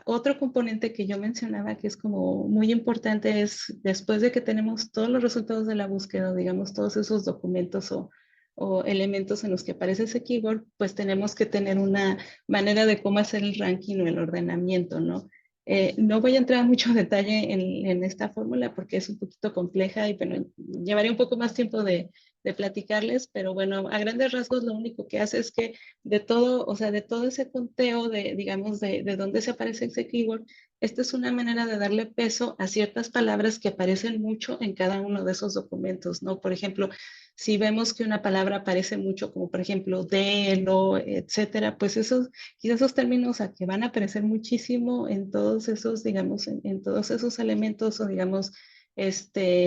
Otro componente que yo mencionaba que es como muy importante es después de que tenemos todos los resultados de la búsqueda, digamos, todos esos documentos o elementos en los que aparece ese keyword, pues tenemos que tener una manera de cómo hacer el ranking o el ordenamiento, ¿no? No voy a entrar a mucho detalle en esta fórmula porque es un poquito compleja y bueno, llevaría un poco más tiempo de platicarles, pero bueno, a grandes rasgos lo único que hace es que de todo, o sea, de todo ese conteo de, digamos, de dónde se aparece ese keyword, esta es una manera de darle peso a ciertas palabras que aparecen mucho en cada uno de esos documentos, ¿no? Por ejemplo, si vemos que una palabra aparece mucho, como por ejemplo de, lo, etcétera, pues quizás esos términos a que van a aparecer muchísimo en todos esos, digamos, en todos esos elementos o digamos,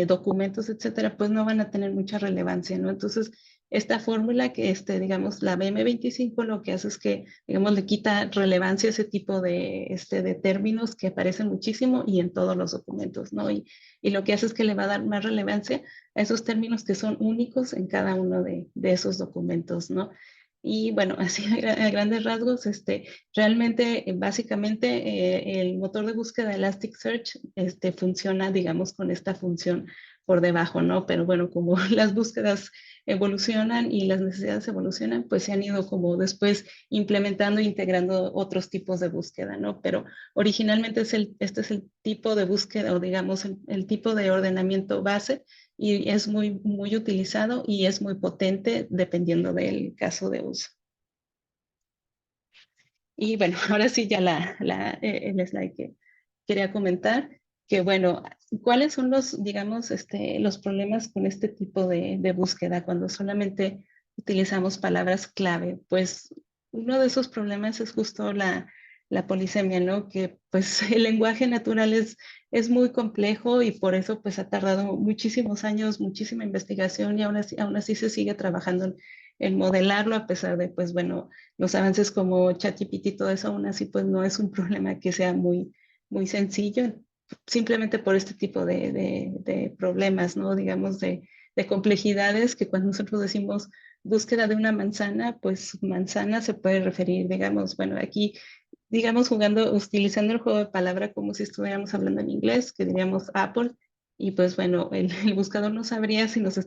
documentos, etcétera, pues no van a tener mucha relevancia, ¿no? Entonces, esta fórmula que, digamos, la BM25 lo que hace es que, digamos, le quita relevancia a ese tipo de términos que aparecen muchísimo y en todos los documentos, ¿no? Y lo que hace es que le va a dar más relevancia a esos términos que son únicos en cada uno de esos documentos, ¿no? Y bueno, así a grandes rasgos, realmente, básicamente, el motor de búsqueda Elasticsearch funciona, digamos, con esta función por debajo, ¿no? Pero bueno, como las búsquedas evolucionan y las necesidades evolucionan, pues se han ido como después implementando e integrando otros tipos de búsqueda, ¿no? Pero originalmente este es el tipo de búsqueda o digamos el tipo de ordenamiento base y es muy utilizado y es muy potente dependiendo del caso de uso. Y bueno, ahora sí ya el slide que quería comentar, que bueno, ¿cuáles son los, digamos, los problemas con este tipo de búsqueda cuando solamente utilizamos palabras clave? Pues uno de esos problemas es justo la polisemia, ¿no? Que pues el lenguaje natural es muy complejo y por eso pues ha tardado muchísimos años, muchísima investigación y aún así se sigue trabajando en modelarlo a pesar de pues bueno, los avances como ChatGPT y todo eso, aún así pues no es un problema que sea muy sencillo, simplemente por este tipo de problemas, ¿no? Digamos, de complejidades que cuando nosotros decimos búsqueda de una manzana, pues manzana se puede referir, digamos, bueno, aquí, digamos, utilizando el juego de palabra como si estuviéramos hablando en inglés, que diríamos Apple, y pues bueno, el buscador no sabría si nos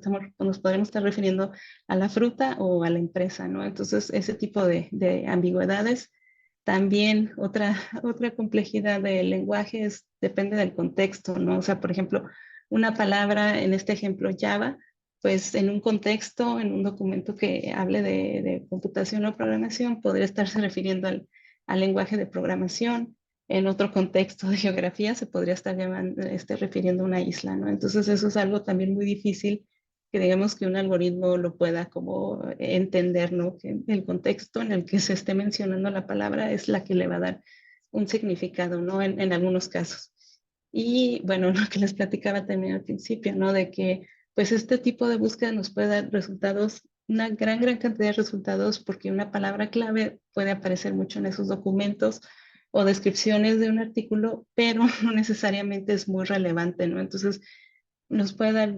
podríamos estar refiriendo a la fruta o a la empresa, ¿no? Entonces, ese tipo de ambigüedades. También otra complejidad del lenguaje depende del contexto, ¿no? O sea, por ejemplo, una palabra, en este ejemplo Java, pues en un contexto, en un documento que hable de computación o programación, podría estarse refiriendo al lenguaje de programación. En otro contexto de geografía se podría estar refiriendo a una isla, ¿no? Entonces eso es algo también muy difícil que digamos que un algoritmo lo pueda como entender, ¿no? Que el contexto en el que se esté mencionando la palabra es la que le va a dar un significado, ¿no? En algunos casos. Y bueno, lo que les platicaba también al principio, ¿no? De que pues este tipo de búsqueda nos puede dar resultados, una gran cantidad de resultados porque una palabra clave puede aparecer mucho en esos documentos o descripciones de un artículo, pero no necesariamente es muy relevante, ¿no? Entonces, nos puede dar,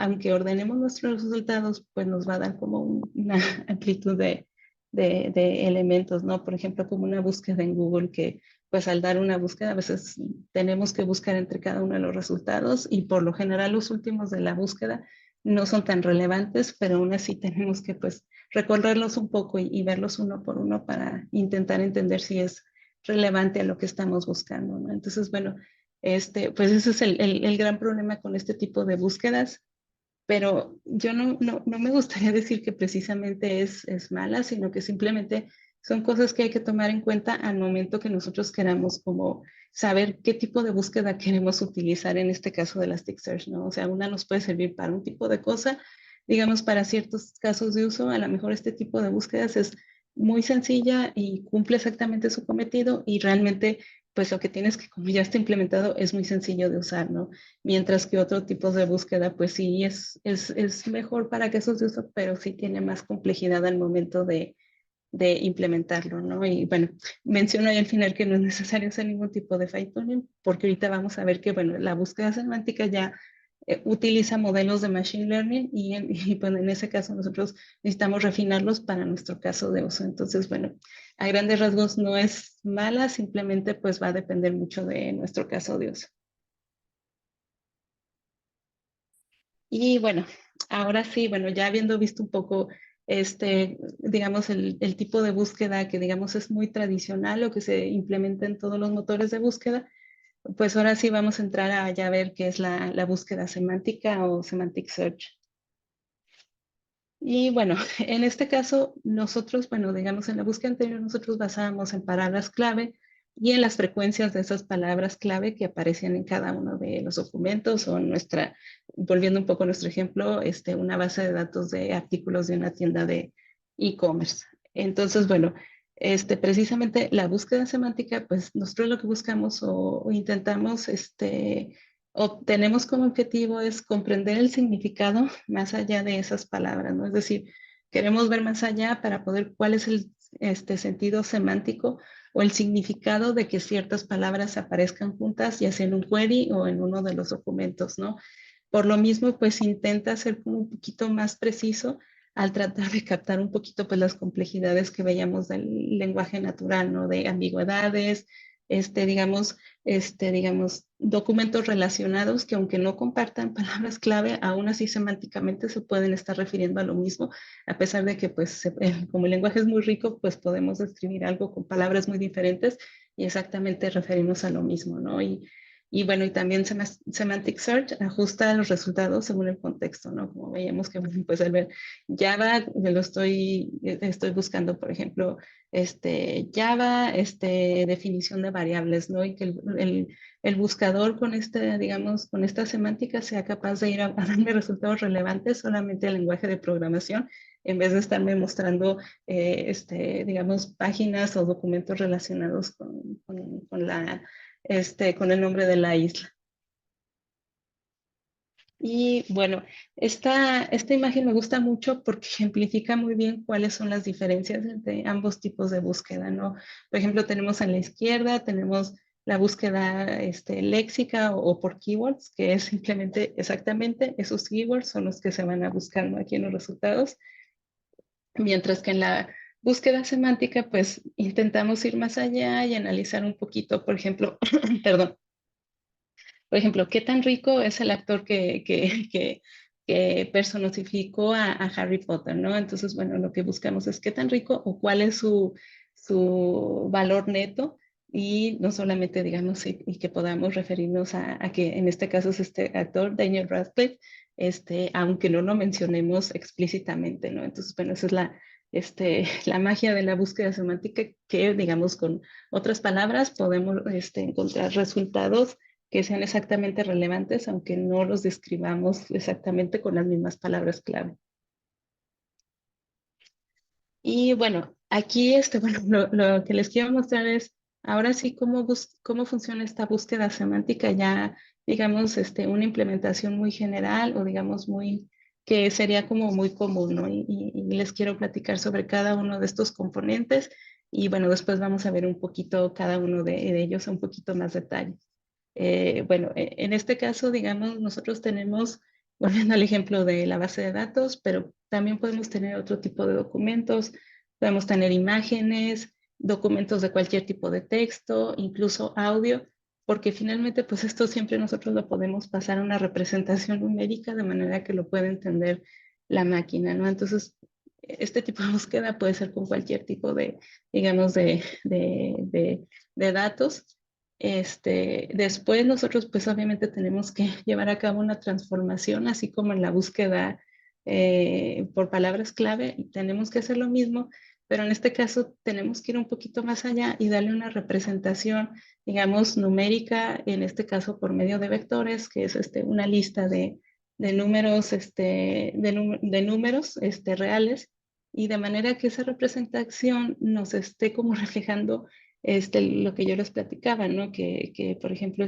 aunque ordenemos nuestros resultados, pues nos va a dar como una amplitud de elementos, ¿no? Por ejemplo, como una búsqueda en Google que pues al dar una búsqueda a veces tenemos que buscar entre cada uno de los resultados y por lo general los últimos de la búsqueda no son tan relevantes, pero aún así tenemos que pues recorrerlos un poco y verlos uno por uno para intentar entender si es relevante a lo que estamos buscando, ¿no? Entonces, bueno, pues ese es el gran problema con este tipo de búsquedas, pero yo no me gustaría decir que precisamente es mala, sino que simplemente son cosas que hay que tomar en cuenta al momento que nosotros queramos como saber qué tipo de búsqueda queremos utilizar en este caso de Elasticsearch, ¿no? O sea, una nos puede servir para un tipo de cosa, digamos, para ciertos casos de uso, a lo mejor este tipo de búsquedas es muy sencilla y cumple exactamente su cometido y realmente pues lo que tienes que, como ya está implementado, es muy sencillo de usar, ¿no? Mientras que otro tipo de búsqueda, pues sí, es mejor para casos de uso, pero sí tiene más complejidad al momento de implementarlo, ¿no? Y bueno, menciono ahí al final que no es necesario hacer ningún tipo de fine tuning, porque ahorita vamos a ver que, bueno, la búsqueda semántica ya utiliza modelos de machine learning y pues en ese caso nosotros necesitamos refinarlos para nuestro caso de uso. Entonces, bueno, a grandes rasgos no es mala, simplemente pues va a depender mucho de nuestro caso de uso. Y bueno, ahora sí, bueno, ya habiendo visto un poco digamos, el tipo de búsqueda que digamos es muy tradicional o que se implementa en todos los motores de búsqueda, pues ahora sí vamos a entrar a ya ver qué es la búsqueda semántica o semantic search. Y bueno, en este caso nosotros, bueno, digamos en la búsqueda anterior nosotros basábamos en palabras clave y en las frecuencias de esas palabras clave que aparecían en cada uno de los documentos o nuestra, volviendo un poco a nuestro ejemplo, una base de datos de artículos de una tienda de e-commerce. Entonces, bueno, precisamente la búsqueda semántica, pues nosotros lo que buscamos o intentamos, o tenemos como objetivo es comprender el significado más allá de esas palabras, ¿no? Es decir, queremos ver más allá para poder cuál es el sentido semántico o el significado de que ciertas palabras aparezcan juntas, ya sea en un query o en uno de los documentos, ¿no? Por lo mismo, pues intenta ser como un poquito más preciso al tratar de captar un poquito pues las complejidades que veíamos del lenguaje natural, ¿no? De ambigüedades, digamos, documentos relacionados que aunque no compartan palabras clave, aún así semánticamente se pueden estar refiriendo a lo mismo, a pesar de que pues como el lenguaje es muy rico, pues podemos describir algo con palabras muy diferentes y exactamente referimos a lo mismo, ¿no? Y bueno, y también Semantic Search ajusta los resultados según el contexto, ¿no? Como veíamos que, pues al ver Java, estoy buscando, por ejemplo, Java, definición de variables, ¿no? Y que el buscador con digamos, con esta semántica sea capaz de ir a darme resultados relevantes solamente al lenguaje de programación, en vez de estarme mostrando, digamos, páginas o documentos relacionados con el nombre de la isla. Y bueno, esta imagen me gusta mucho porque ejemplifica muy bien cuáles son las diferencias entre ambos tipos de búsqueda, ¿no? Por ejemplo, tenemos en la izquierda, tenemos la búsqueda léxica o por keywords, que es simplemente exactamente esos keywords son los que se van a buscar, ¿no? Aquí en los resultados. Mientras que en la búsqueda semántica, pues intentamos ir más allá y analizar un poquito, por ejemplo, perdón, por ejemplo, ¿qué tan rico es el actor que personificó a Harry Potter, ¿no? Entonces, bueno, lo que buscamos es qué tan rico o cuál es su valor neto y no solamente, digamos, y que podamos referirnos a que en este caso es este actor, Daniel Radcliffe, aunque no lo mencionemos explícitamente, ¿no? Entonces, bueno, esa es la magia de la búsqueda semántica que, digamos, con otras palabras podemos encontrar resultados que sean exactamente relevantes, aunque no los describamos exactamente con las mismas palabras clave. Y bueno, aquí bueno, lo que les quiero mostrar es ahora sí cómo funciona esta búsqueda semántica ya, digamos, una implementación muy general o digamos que sería como muy común, ¿no? Y les quiero platicar sobre cada uno de estos componentes y bueno, después vamos a ver un poquito cada uno de ellos a un poquito más detalle. Bueno, en este caso, digamos, nosotros tenemos, volviendo al ejemplo de la base de datos, pero también podemos tener otro tipo de documentos, podemos tener imágenes, documentos de cualquier tipo de texto, incluso audio, porque finalmente, pues esto siempre nosotros lo podemos pasar a una representación numérica de manera que lo pueda entender la máquina, ¿no? Entonces, este tipo de búsqueda puede ser con cualquier tipo digamos, de datos. Después nosotros pues obviamente tenemos que llevar a cabo una transformación, así como en la búsqueda por palabras clave, y tenemos que hacer lo mismo, pero en este caso tenemos que ir un poquito más allá y darle una representación, digamos, numérica, en este caso por medio de vectores, que es una lista de números, de números reales, y de manera que esa representación nos esté como reflejando lo que yo les platicaba, ¿no? Que por ejemplo,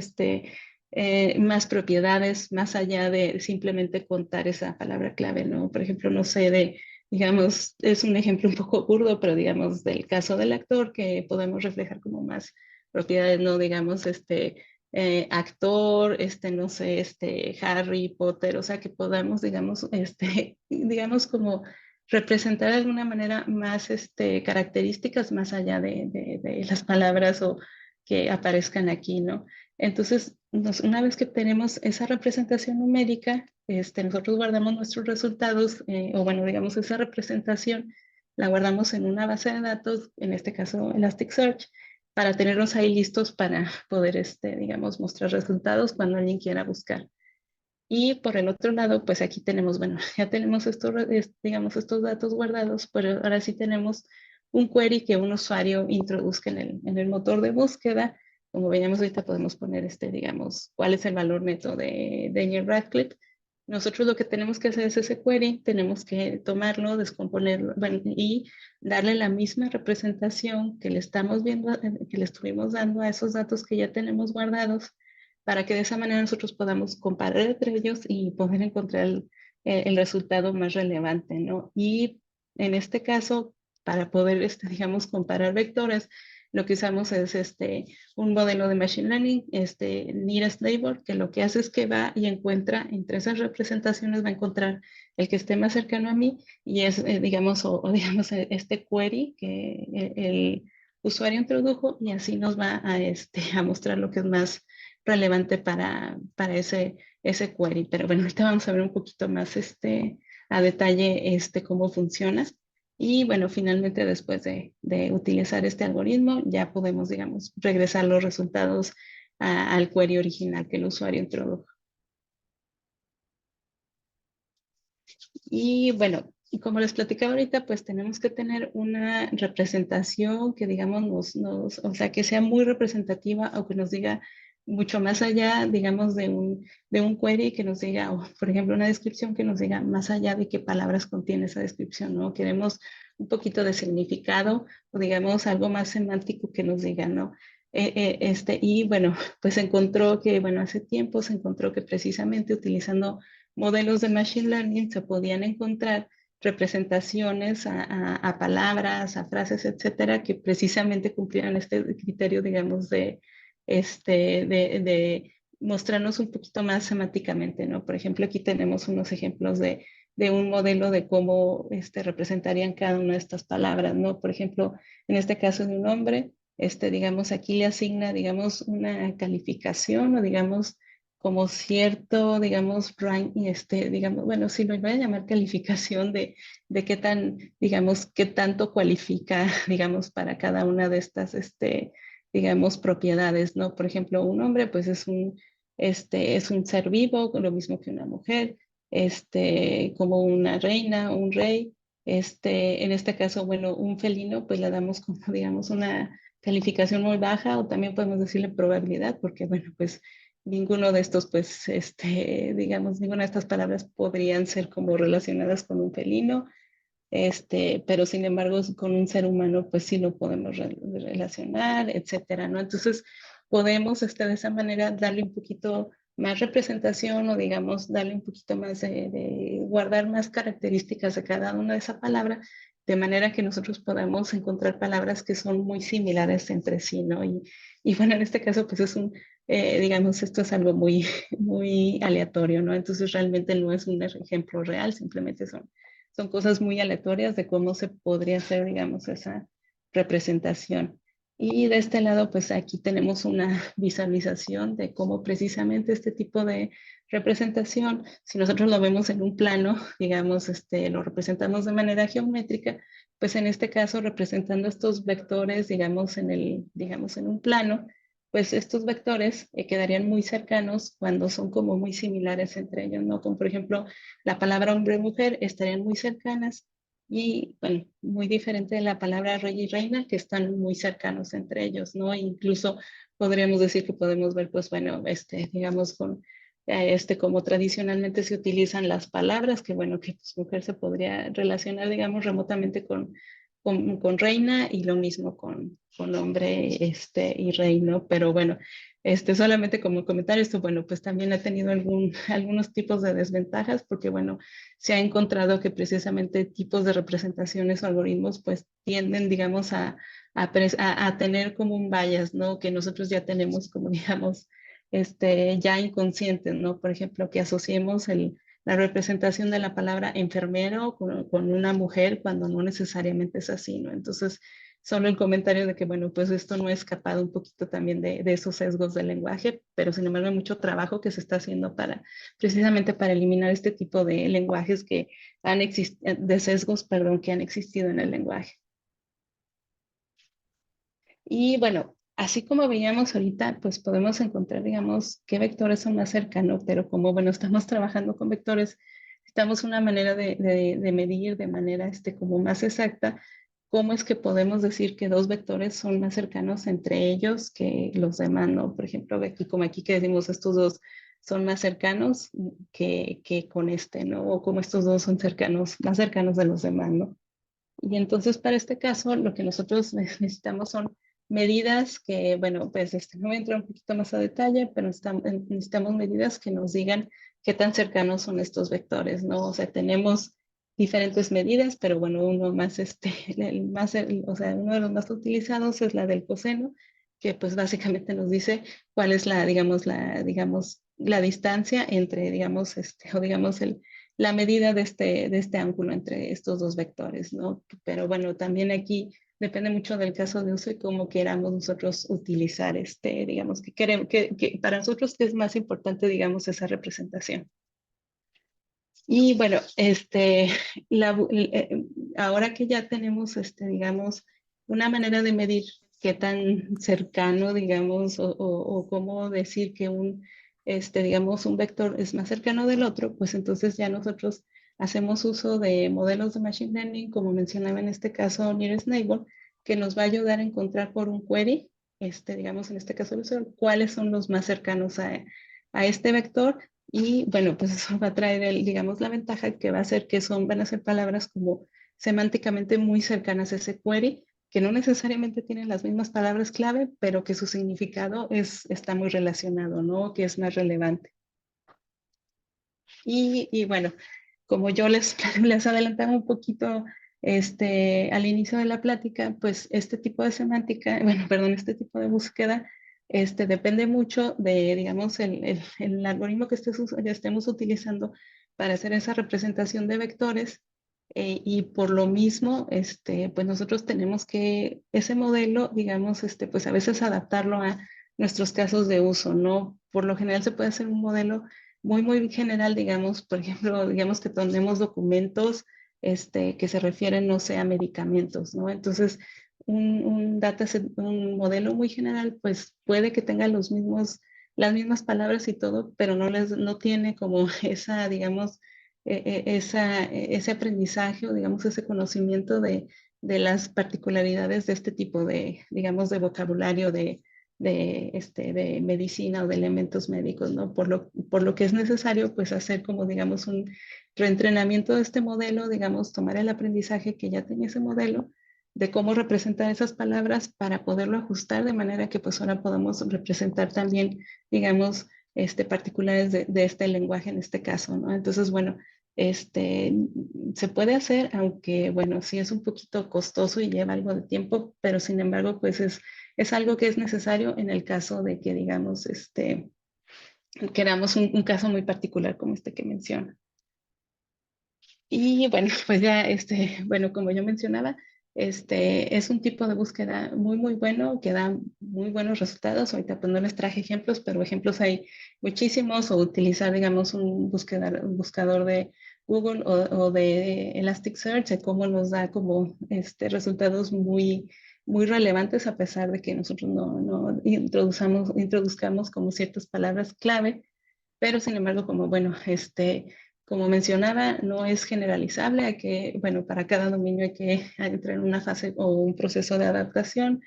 más propiedades más allá de simplemente contar esa palabra clave, ¿no? Por ejemplo, no sé, digamos, es un ejemplo un poco burdo, pero digamos del caso del actor, que podemos reflejar como más propiedades, no digamos, actor, no sé, Harry Potter, o sea, que podamos, digamos, digamos como representar de alguna manera más características más allá de las palabras o que aparezcan aquí, ¿no? Entonces, una vez que tenemos esa representación numérica, nosotros guardamos nuestros resultados, o bueno, digamos, esa representación la guardamos en una base de datos, en este caso Elasticsearch, para tenerlos ahí listos para poder, digamos, mostrar resultados cuando alguien quiera buscar. Y por el otro lado, pues aquí tenemos, bueno, ya tenemos estos, digamos, estos datos guardados, pero ahora sí tenemos un query que un usuario introduzca en el motor de búsqueda. Como veíamos ahorita, podemos poner digamos, cuál es el valor neto de Daniel Radcliffe. Nosotros lo que tenemos que hacer es ese query, tenemos que tomarlo, descomponerlo, bueno, y darle la misma representación que le estamos viendo, que le estuvimos dando a esos datos que ya tenemos guardados, para que de esa manera nosotros podamos comparar entre ellos y poder encontrar el resultado más relevante, ¿no? Y en este caso, para poder, digamos, comparar vectores, lo que usamos es un modelo de Machine Learning, Nearest Neighbor, que lo que hace es que va y encuentra, entre esas representaciones va a encontrar el que esté más cercano a mí y es, digamos, o digamos, este query que el usuario introdujo y así nos va a mostrar lo que es más relevante para ese query. Pero bueno, ahorita vamos a ver un poquito más a detalle cómo funciona. Y bueno, finalmente después de utilizar este algoritmo, ya podemos, digamos, regresar los resultados al query original que el usuario introdujo. Y bueno, y como les platicaba ahorita, pues tenemos que tener una representación que, digamos, o sea, que sea muy representativa o que nos diga mucho más allá, digamos, de un query que nos diga, o por ejemplo, una descripción que nos diga más allá de qué palabras contiene esa descripción, ¿no? Queremos un poquito de significado o, digamos, algo más semántico que nos diga, ¿no? Y bueno, pues encontró que, bueno, hace tiempo se encontró que precisamente utilizando modelos de Machine Learning se podían encontrar representaciones a palabras, a frases, etcétera, que precisamente cumplieran este criterio, digamos, de mostrarnos un poquito más semánticamente, ¿no? Por ejemplo, aquí tenemos unos ejemplos de un modelo de cómo representarían cada una de estas palabras, ¿no? Por ejemplo, en este caso de un hombre, digamos, aquí le asigna, digamos, una calificación o, digamos, como cierto, digamos, rank, digamos, bueno, sí, lo voy a llamar calificación de qué tan, digamos, qué tanto cualifica, digamos, para cada una de estas, digamos, propiedades, ¿no? Por ejemplo, un hombre, pues es un ser vivo, lo mismo que una mujer, como una reina, un rey, en este caso, bueno, un felino, pues le damos como, digamos, una calificación muy baja o también podemos decirle probabilidad, porque, bueno, pues ninguno de estos, pues, digamos, ninguna de estas palabras podrían ser como relacionadas con un felino, pero sin embargo con un ser humano, pues sí lo podemos relacionar, etcétera, ¿no? Entonces podemos, de esa manera darle un poquito más representación o, digamos, darle un poquito más de guardar más características de cada una de esa palabra, de manera que nosotros podamos encontrar palabras que son muy similares entre sí, ¿no? Y bueno, en este caso, pues es digamos, esto es algo muy, muy aleatorio, ¿no? Entonces realmente no es un ejemplo real, simplemente son cosas muy aleatorias de cómo se podría hacer, digamos, esa representación. Y de este lado, pues aquí tenemos una visualización de cómo precisamente este tipo de representación, si nosotros lo vemos en un plano, digamos, lo representamos de manera geométrica, pues en este caso representando estos vectores, digamos, digamos, en un plano, pues estos vectores quedarían muy cercanos cuando son como muy similares entre ellos, ¿no? Como por ejemplo, la palabra hombre y mujer estarían muy cercanas y, bueno, muy diferente de la palabra rey y reina, que están muy cercanos entre ellos, ¿no? Incluso podríamos decir que podemos ver, pues, bueno, digamos, como tradicionalmente se utilizan las palabras, que, bueno, que pues, mujer se podría relacionar, digamos, remotamente con reina y lo mismo con hombre y rey, ¿no? Pero bueno, solamente como comentario, esto, bueno, pues también ha tenido algunos tipos de desventajas, porque, bueno, se ha encontrado que precisamente tipos de representaciones o algoritmos, pues tienden, digamos, a tener como un bias, ¿no? Que nosotros ya tenemos como, digamos, ya inconscientes, ¿no? Por ejemplo, que asociemos la representación de la palabra enfermero con una mujer cuando no necesariamente es así, ¿no? Entonces, solo el comentario de que, bueno, pues esto no ha escapado un poquito también de esos sesgos del lenguaje, pero sin embargo hay mucho trabajo que se está haciendo precisamente para eliminar este tipo de lenguajes de sesgos, perdón, que han existido en el lenguaje. Y bueno, así como veíamos ahorita, pues podemos encontrar, digamos, qué vectores son más cercanos, pero como, bueno, estamos trabajando con vectores, necesitamos una manera de medir de manera como más exacta cómo es que podemos decir que dos vectores son más cercanos entre ellos que los demás, ¿no? Por ejemplo, aquí, como aquí que decimos estos dos son más cercanos que con ¿no? O como estos dos son más cercanos de los demás, ¿no? Y entonces para este caso lo que nosotros necesitamos son medidas que, bueno, pues no voy a entrar un poquito más a detalle, pero necesitamos medidas que nos digan qué tan cercanos son estos vectores, ¿no? O sea, tenemos diferentes medidas, pero bueno, uno más, o sea, uno de los más utilizados es la del coseno, que pues básicamente nos dice cuál es digamos, la distancia entre, digamos, o digamos, la medida de este ángulo entre estos dos vectores, ¿no? Pero bueno, también aquí depende mucho del caso de uso y cómo queramos nosotros utilizar digamos, que queremos, que para nosotros es más importante, digamos, esa representación. Y bueno, ahora que ya tenemos, digamos, una manera de medir qué tan cercano, digamos, o cómo decir que digamos, un vector es más cercano del otro, pues entonces ya nosotros hacemos uso de modelos de Machine Learning, como mencionaba en este caso Nearest Neighbor, que nos va a ayudar a encontrar por un query, digamos, en este caso el usuario, cuáles son los más cercanos a este vector. Y bueno, pues eso va a traer, digamos, la ventaja que va a ser que van a ser palabras como semánticamente muy cercanas a ese query, que no necesariamente tienen las mismas palabras clave, pero que su significado está muy relacionado, ¿no? Que es más relevante. Y bueno, como yo les adelantaba un poquito al inicio de la plática, pues este tipo de semántica, bueno, perdón, este tipo de búsqueda, depende mucho de, digamos, el algoritmo que estemos utilizando para hacer esa representación de vectores. Y por lo mismo, pues nosotros tenemos que ese modelo, digamos, pues a veces adaptarlo a nuestros casos de uso, ¿no? Por lo general se puede hacer un modelo muy general, digamos, por ejemplo, digamos que tenemos documentos que se refieren, no sé, a medicamentos, ¿no? Entonces, un dataset, un modelo muy general, pues puede que tenga las mismas palabras y todo, pero no tiene como esa, digamos, ese aprendizaje o, digamos, ese conocimiento de las particularidades de este tipo de, digamos, de vocabulario de medicina o de elementos médicos, ¿no? Por lo que es necesario, pues, hacer como, digamos, un reentrenamiento de este modelo, digamos, tomar el aprendizaje que ya tenía ese modelo, de cómo representar esas palabras para poderlo ajustar de manera que, pues, ahora podamos representar también, digamos, particulares de este lenguaje en este caso, ¿no? Entonces, bueno, se puede hacer, aunque, bueno, sí es un poquito costoso y lleva algo de tiempo, pero sin embargo, pues es algo que es necesario en el caso de que, digamos, queramos un caso muy particular como este que menciona. Y bueno, pues ya, bueno, como yo mencionaba, es un tipo de búsqueda muy bueno, que da muy buenos resultados. Ahorita pues no les traje ejemplos, pero ejemplos hay muchísimos, o utilizar, digamos, un buscador de Google o de Elasticsearch, cómo nos da como resultados muy relevantes, a pesar de que nosotros no introduzcamos como ciertas palabras clave, pero sin embargo, como bueno, como mencionaba, no es generalizable, bueno, para cada dominio hay que entrar en una fase o un proceso de adaptación,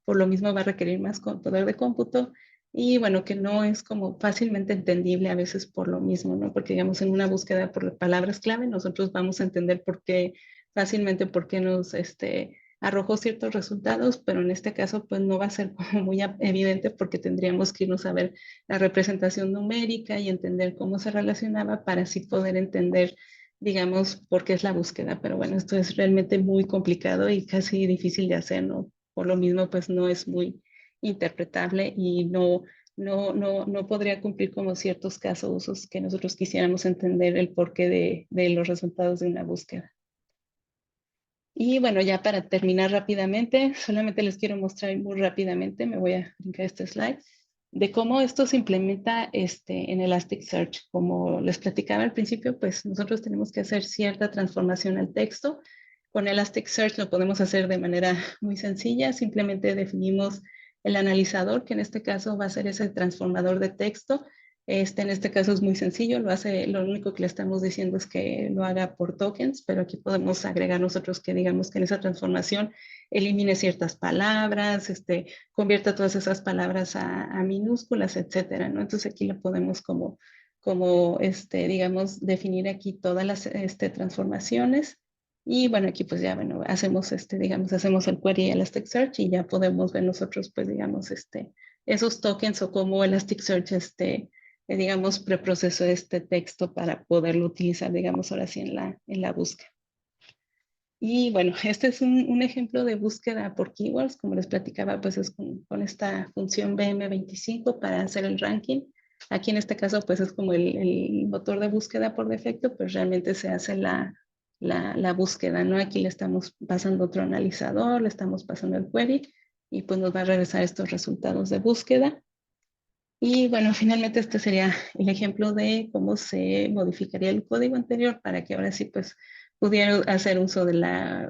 por lo mismo va a requerir más poder de cómputo, y bueno, que no es como fácilmente entendible a veces por lo mismo, ¿no? Porque digamos en una búsqueda por palabras clave, nosotros vamos a entender fácilmente por qué arrojó ciertos resultados, pero en este caso pues no va a ser como muy evidente porque tendríamos que irnos a ver la representación numérica y entender cómo se relacionaba para así poder entender, digamos, por qué es la búsqueda. Pero bueno, esto es realmente muy complicado y casi difícil de hacer, ¿no? Por lo mismo, pues no es muy interpretable y no podría cumplir como ciertos casos usos que nosotros quisiéramos entender el porqué de los resultados de una búsqueda. Y bueno, ya para terminar rápidamente, solamente les quiero mostrar muy rápidamente, me voy a brincar este slide, de cómo esto se implementa en Elasticsearch. Como les platicaba al principio, pues nosotros tenemos que hacer cierta transformación al texto. Con Elasticsearch lo podemos hacer de manera muy sencilla, simplemente definimos el analizador, que en este caso va a ser ese transformador de texto. En este caso es muy sencillo, lo único que le estamos diciendo es que lo haga por tokens, pero aquí podemos agregar nosotros que digamos que en esa transformación elimine ciertas palabras, convierta todas esas palabras a minúsculas, etcétera, ¿no? Entonces aquí lo podemos digamos, definir aquí todas las transformaciones. Y bueno, aquí pues ya, bueno, hacemos digamos, hacemos el query Elasticsearch y ya podemos ver nosotros, pues digamos, esos tokens o cómo Elasticsearch, digamos, preproceso este texto para poderlo utilizar, digamos, ahora sí en la búsqueda. Y bueno, este es un ejemplo de búsqueda por keywords, como les platicaba, pues es con esta función BM25 para hacer el ranking. Aquí en este caso, pues es como el motor de búsqueda por defecto, pues realmente se hace la búsqueda, ¿no? Aquí le estamos pasando otro analizador, le estamos pasando el query y pues nos va a regresar estos resultados de búsqueda. Y bueno, finalmente este sería el ejemplo de cómo se modificaría el código anterior para que ahora sí pues pudiera hacer uso de la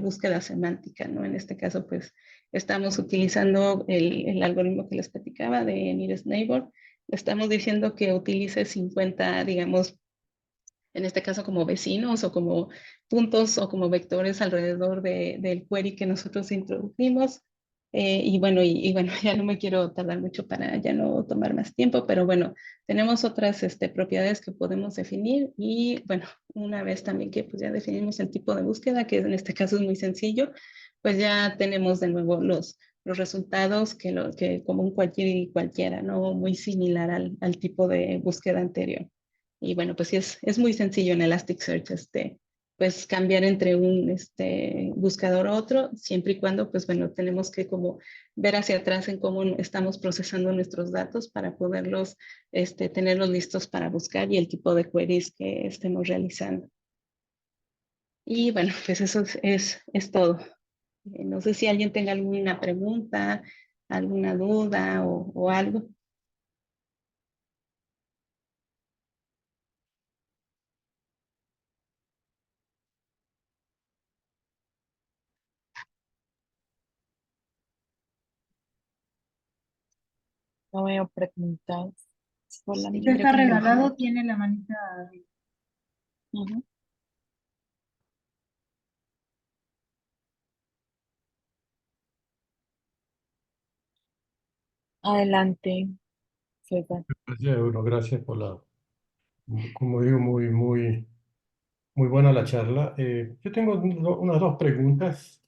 búsqueda semántica, ¿no? En este caso pues estamos utilizando el algoritmo que les platicaba de Nearest Neighbor. Le estamos diciendo que utilice 50, digamos, en este caso como vecinos o como puntos o como vectores alrededor del query que nosotros introdujimos. Y bueno, bueno, ya no me quiero tardar mucho para ya no tomar más tiempo, pero bueno, tenemos otras propiedades que podemos definir y bueno, una vez también que pues ya definimos el tipo de búsqueda, que en este caso es muy sencillo, pues ya tenemos de nuevo los resultados que como un cualquiera y cualquiera, ¿no? Muy similar al tipo de búsqueda anterior. Y bueno, pues sí, es muy sencillo en Elasticsearch, pues cambiar entre un buscador a otro, siempre y cuando, pues bueno, tenemos que como ver hacia atrás en cómo estamos procesando nuestros datos para poderlos, tenerlos listos para buscar y el tipo de queries que estemos realizando. Y bueno, pues eso es todo. No sé si alguien tenga alguna pregunta, alguna duda o algo. No veo preguntas. Si Solamente está como... regalado, tiene la manita arriba. Ujú. Adelante, César. Gracias, Euro, gracias por como digo, muy buena la charla. Yo tengo unas dos preguntas.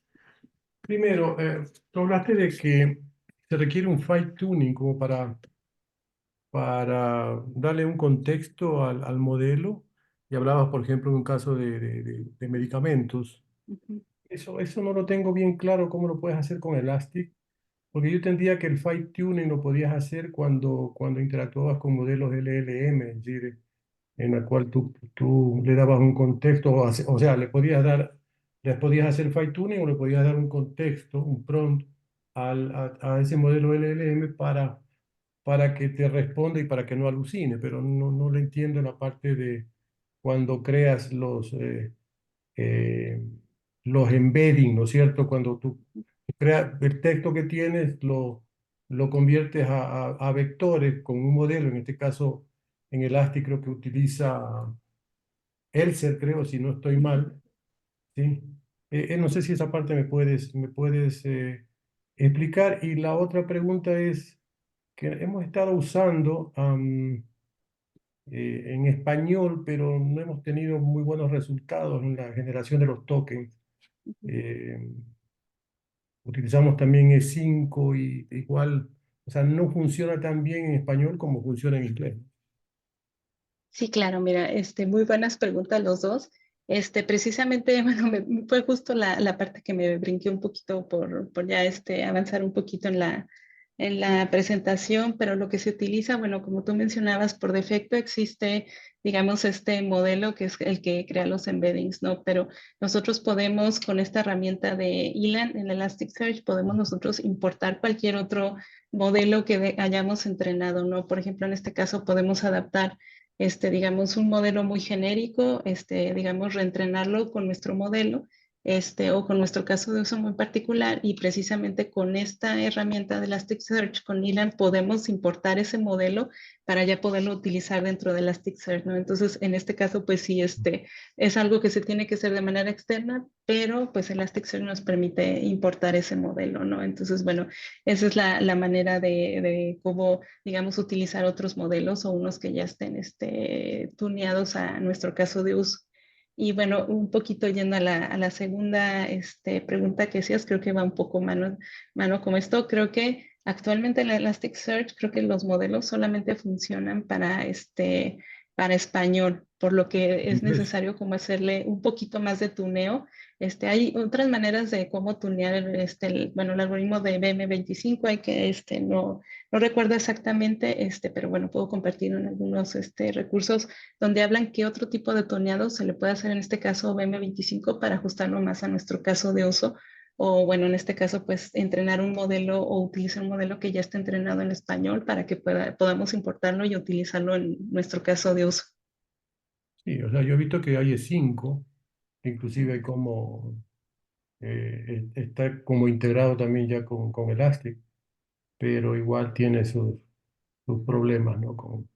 Primero, tú hablaste de que se requiere un fine tuning como para darle un contexto al modelo y hablabas, por ejemplo, de un caso de medicamentos. Ujú, Eso no lo tengo bien claro cómo lo puedes hacer con Elastic, porque yo entendía que el fine tuning lo podías hacer cuando interactuabas con modelos LLM, es decir, en la cual tú le dabas un contexto, o sea, les podías hacer fine tuning o le podías dar un contexto, un prompt a ese modelo LLM para que te responda y para que no alucine, pero no le entiendo la parte de cuando creas eh, los embedding, ¿no es cierto? Cuando tú creas el texto que tienes, lo conviertes a vectores con un modelo, en este caso en Elastic creo que utiliza Elser, creo, si no estoy mal, ¿sí? No sé si esa parte me puedes explicar. Y la otra pregunta es que hemos estado usando en español, pero no hemos tenido muy buenos resultados en la generación de los tokens. ujú. Eh, Utilizamos también E5 y igual, o sea, no funciona tan bien en español como funciona en inglés. Sí, claro, mira, muy buenas preguntas los dos. Precisamente, bueno, fue justo la parte que me brinqué un poquito por ya avanzar un poquito en la presentación, pero lo que se utiliza, bueno, como tú mencionabas, por defecto existe, digamos, este modelo que es el que crea los embeddings, ¿no? Pero nosotros podemos, con esta herramienta de ELAN en Elasticsearch, podemos nosotros importar cualquier otro modelo que hayamos entrenado, ¿no? Por ejemplo, en este caso podemos adaptar digamos, un modelo muy genérico, digamos, reentrenarlo con nuestro modelo, o con nuestro caso de uso muy particular, y precisamente con esta herramienta de Elasticsearch, con Elan, podemos importar ese modelo para ya poderlo utilizar dentro de Elasticsearch, ¿no? Entonces, en este caso, pues sí, es algo que se tiene que hacer de manera externa, pero pues Elasticsearch nos permite importar ese modelo, ¿no? Entonces, bueno, esa es la manera de cómo, digamos, utilizar otros modelos o unos que ya estén tuneados a nuestro caso de uso. Y bueno, un poquito yendo a la segunda pregunta que hacías, creo que va un poco mano con esto. Creo que actualmente en Elasticsearch, creo que los modelos solamente funcionan para español, por lo que es Inglés. necesario como hacerle un poquito más de tuneo. Hay otras maneras de cómo tunear bueno, el algoritmo de BM25, hay que no recuerdo exactamente, pero bueno, puedo compartir en algunos recursos donde hablan qué otro tipo de tuneado se le puede hacer en este caso BM25 para ajustarlo más a nuestro caso de uso. O bueno, en este caso, pues entrenar un modelo o utilizar un modelo que ya está entrenado en español para que podamos importarlo y utilizarlo en nuestro caso de uso. Sí, o sea, yo he visto que hay E5, inclusive hay como, está como integrado también ya con Elastic, pero igual tiene sus problemas, ¿no? Con,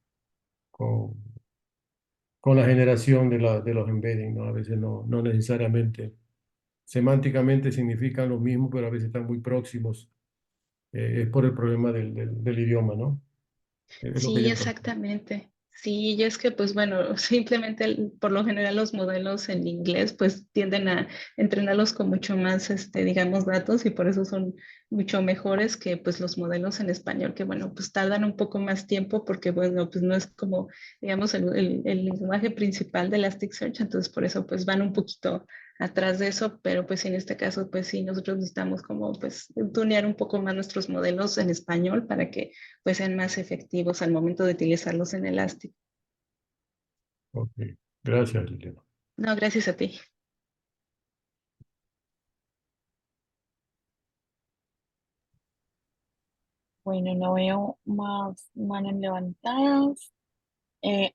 con la generación de los embeddings, ¿no? A veces no necesariamente semánticamente significan lo mismo, pero a veces están muy próximos. Es por el problema del idioma, ¿no? Es lo que Sí, yo creo. exactamente. Sí, y es que pues bueno, simplemente por lo general los modelos en inglés pues tienden a entrenarlos con mucho más, digamos, datos y por eso son mucho mejores que pues los modelos en español que bueno, pues tardan un poco más tiempo porque bueno, pues no es como, digamos, el lenguaje principal de Elasticsearch, entonces por eso pues van un poquito atrás de eso, pero pues en este caso pues sí, nosotros necesitamos como pues tunear un poco más nuestros modelos en español para que pues sean más efectivos al momento de utilizarlos en Elastic. Ok, gracias, Liliana. No, gracias a ti. Bueno, no veo más manos levantadas.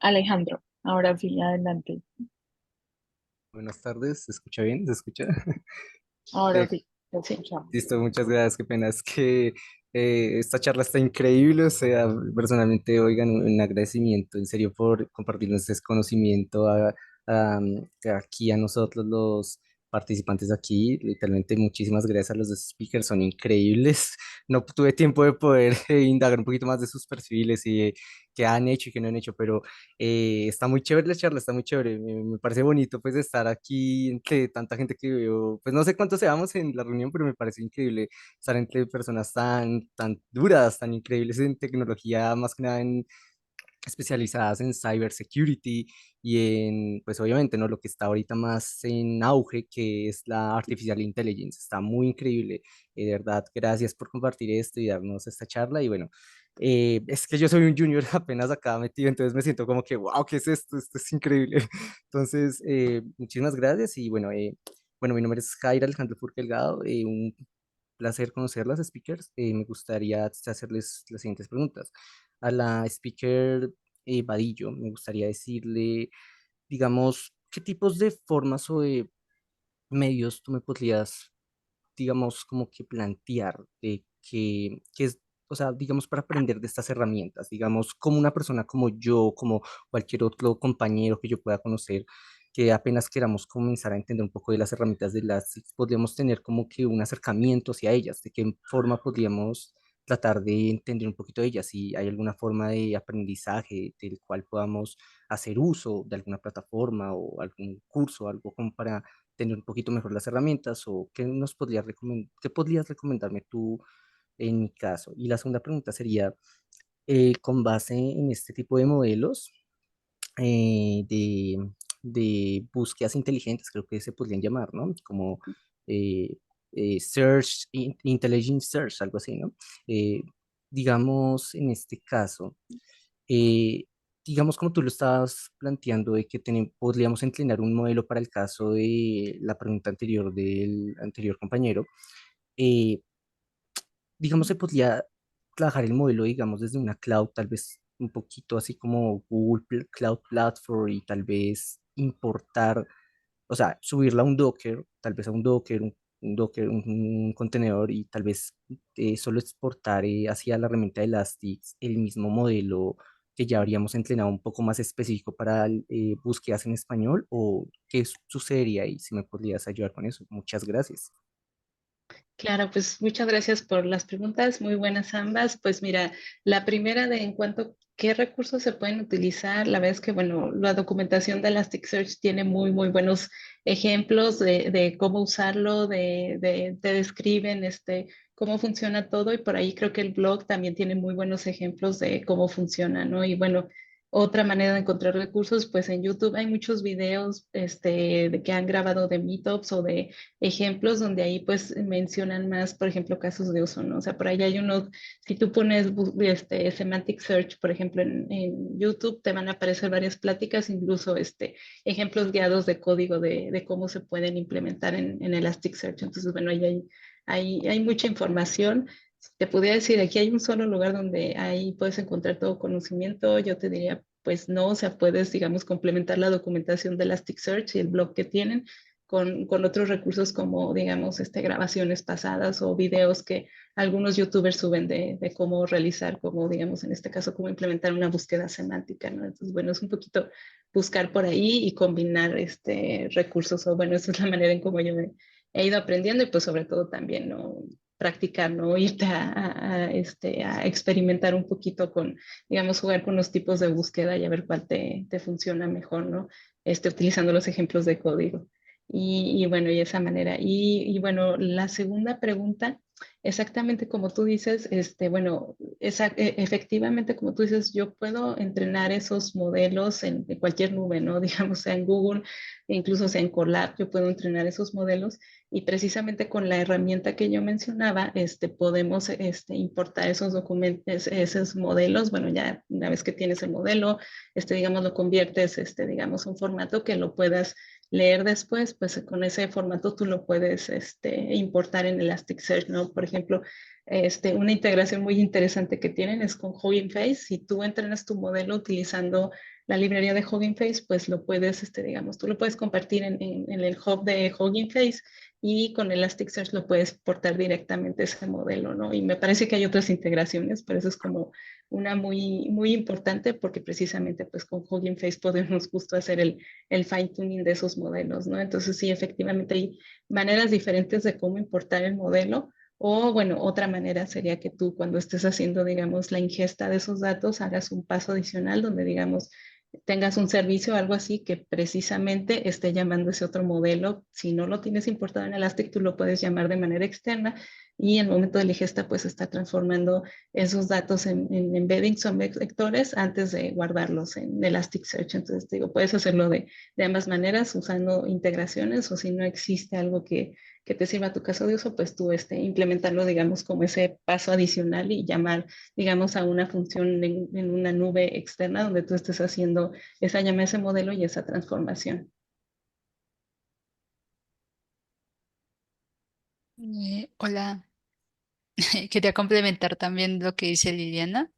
Alejandro, ahora sí, adelante. Buenas tardes, ¿se escucha bien? ¿Se escucha? Ahora Eh, sí, te Sí. escuchamos. Listo, muchas gracias, qué pena. Es que esta charla está increíble, o sea, personalmente, oigan, un agradecimiento en serio por compartirnos este conocimiento aquí a nosotros los participantes aquí. Literalmente, muchísimas gracias a los dos speakers, son increíbles. No tuve tiempo de poder indagar un poquito más de sus perfiles y qué han hecho y qué no han hecho, pero está muy chévere la charla, está muy chévere. Me parece bonito pues estar aquí entre tanta gente que veo, pues no sé cuántos seamos en la reunión, pero me parece increíble estar entre personas tan duras, tan increíbles en tecnología, más que nada especializadas en cybersecurity y en, pues obviamente, ¿no? Lo que está ahorita más en auge, que es la artificial intelligence. Está muy increíble. De verdad, gracias por compartir esto y darnos esta charla. Y bueno, es que yo soy un junior apenas acá metido, entonces me siento como que, wow, ¿qué es esto? Esto es increíble. Entonces, muchísimas gracias y bueno, bueno, mi nombre es Jair Alejandro Furquelgado. Un placer conocer las speakers. Me gustaría hacerles las siguientes preguntas. A la speaker Vadillo, me gustaría decirle, digamos, qué tipos de formas o de medios tú me podrías, digamos, como que plantear de que es, o sea, digamos, para aprender de estas herramientas, digamos, como una persona como yo, como cualquier otro compañero que yo pueda conocer, que apenas queramos comenzar a entender un poco de las herramientas de las TICs, podríamos tener como que un acercamiento hacia ellas, de qué forma podríamos tratar de entender un poquito de ellas, si hay alguna forma de aprendizaje del cual podamos hacer uso de alguna plataforma o algún curso, algo como para entender un poquito mejor las herramientas o qué nos podrías qué podrías recomendarme tú en mi caso. Y la segunda pregunta sería, con base en este tipo de modelos eh, de, de búsquedas inteligentes, creo que se podrían llamar, ¿no? Como eh, Intelligent Search, algo así, ¿no? Eh, digamos, en este caso, eh, digamos como tú lo estabas planteando, de que podríamos entrenar un modelo para el caso de la pregunta anterior del anterior compañero, eh, digamos, se podría trabajar el modelo, digamos, desde una cloud, tal vez un poquito así como Google Cloud Platform y tal vez importar, o sea, subirla a un Docker, tal vez a un Docker, un contenedor y tal vez solo exportar hacia la herramienta de Elastic el mismo modelo que ya habríamos entrenado un poco más específico para búsquedas en español o qué sucedería y si me podrías ayudar con eso. Muchas gracias. Claro, pues muchas gracias por las preguntas, muy buenas ambas. Pues mira, la primera de en cuanto a qué recursos se pueden utilizar, la verdad es que, bueno, la documentación de Elasticsearch tiene muy buenos ejemplos de cómo usarlo, te describen cómo funciona todo y por ahí creo que el blog también tiene muy buenos ejemplos de cómo funciona, ¿no? Y bueno, otra manera de encontrar recursos, pues en YouTube hay muchos videos de que han grabado de meetups o de ejemplos donde ahí pues mencionan más, por ejemplo, casos de uso, ¿no? O sea, por ahí hay unos, si tú pones semantic search, por ejemplo, en YouTube, te van a aparecer varias pláticas, incluso ejemplos guiados de código de cómo se pueden implementar en Elasticsearch. Entonces, bueno, ahí hay mucha información. Te podría decir, aquí hay un solo lugar donde ahí puedes encontrar todo conocimiento. Yo te diría, pues no, o sea, puedes, digamos, complementar la documentación de Elasticsearch y el blog que tienen con otros recursos como, digamos, grabaciones pasadas o videos que algunos youtubers suben de cómo realizar, como, digamos, en este caso, cómo implementar una búsqueda semántica, ¿no? Entonces, bueno, es un poquito buscar por ahí y combinar recursos, o bueno, esa es la manera en cómo yo he ido aprendiendo y pues sobre todo también, ¿no? Practicar, ¿no? Irte a experimentar un poquito con, digamos, jugar con los tipos de búsqueda y a ver cuál te funciona mejor, ¿no? Utilizando los ejemplos de código. Y bueno, y esa manera. Y bueno, la segunda pregunta, exactamente como tú dices, bueno, efectivamente como tú dices, yo puedo entrenar esos modelos en cualquier nube, ¿no? Digamos, sea en Google, incluso sea en Colab, yo puedo entrenar esos modelos y precisamente con la herramienta que yo mencionaba, podemos importar esos documentos, esos modelos, bueno, ya una vez que tienes el modelo, digamos, lo conviertes, digamos, a un formato que lo puedas leer después, pues con ese formato tú lo puedes importar en Elasticsearch, ¿no? Por ejemplo, una integración muy interesante que tienen es con Hugging Face. Si tú entrenas tu modelo utilizando la librería de Hugging Face, pues lo puedes, digamos, tú lo puedes compartir en el hub de Hugging Face y con Elasticsearch lo puedes portar directamente ese modelo, ¿no? Y me parece que hay otras integraciones, pero eso es como una muy importante porque precisamente pues con Hugging Face podemos justo hacer el fine tuning de esos modelos, ¿no? Entonces sí, efectivamente hay maneras diferentes de cómo importar el modelo. O bueno, otra manera sería que tú cuando estés haciendo, digamos, la ingesta de esos datos, hagas un paso adicional donde, digamos, tengas un servicio o algo así que precisamente esté llamando ese otro modelo. Si no lo tienes importado en Elastic, tú lo puedes llamar de manera externa y en el momento de la ingesta pues está transformando esos datos en embeddings o vectores antes de guardarlos en Elasticsearch. Entonces, te digo, puedes hacerlo de ambas maneras usando integraciones o si no existe algo que te sirva a tu caso de uso, pues tú implementarlo, digamos, como ese paso adicional y llamar, digamos, a una función en una nube externa donde tú estés haciendo esa llamada, ese modelo y esa transformación. Hola, quería complementar también lo que dice Liliana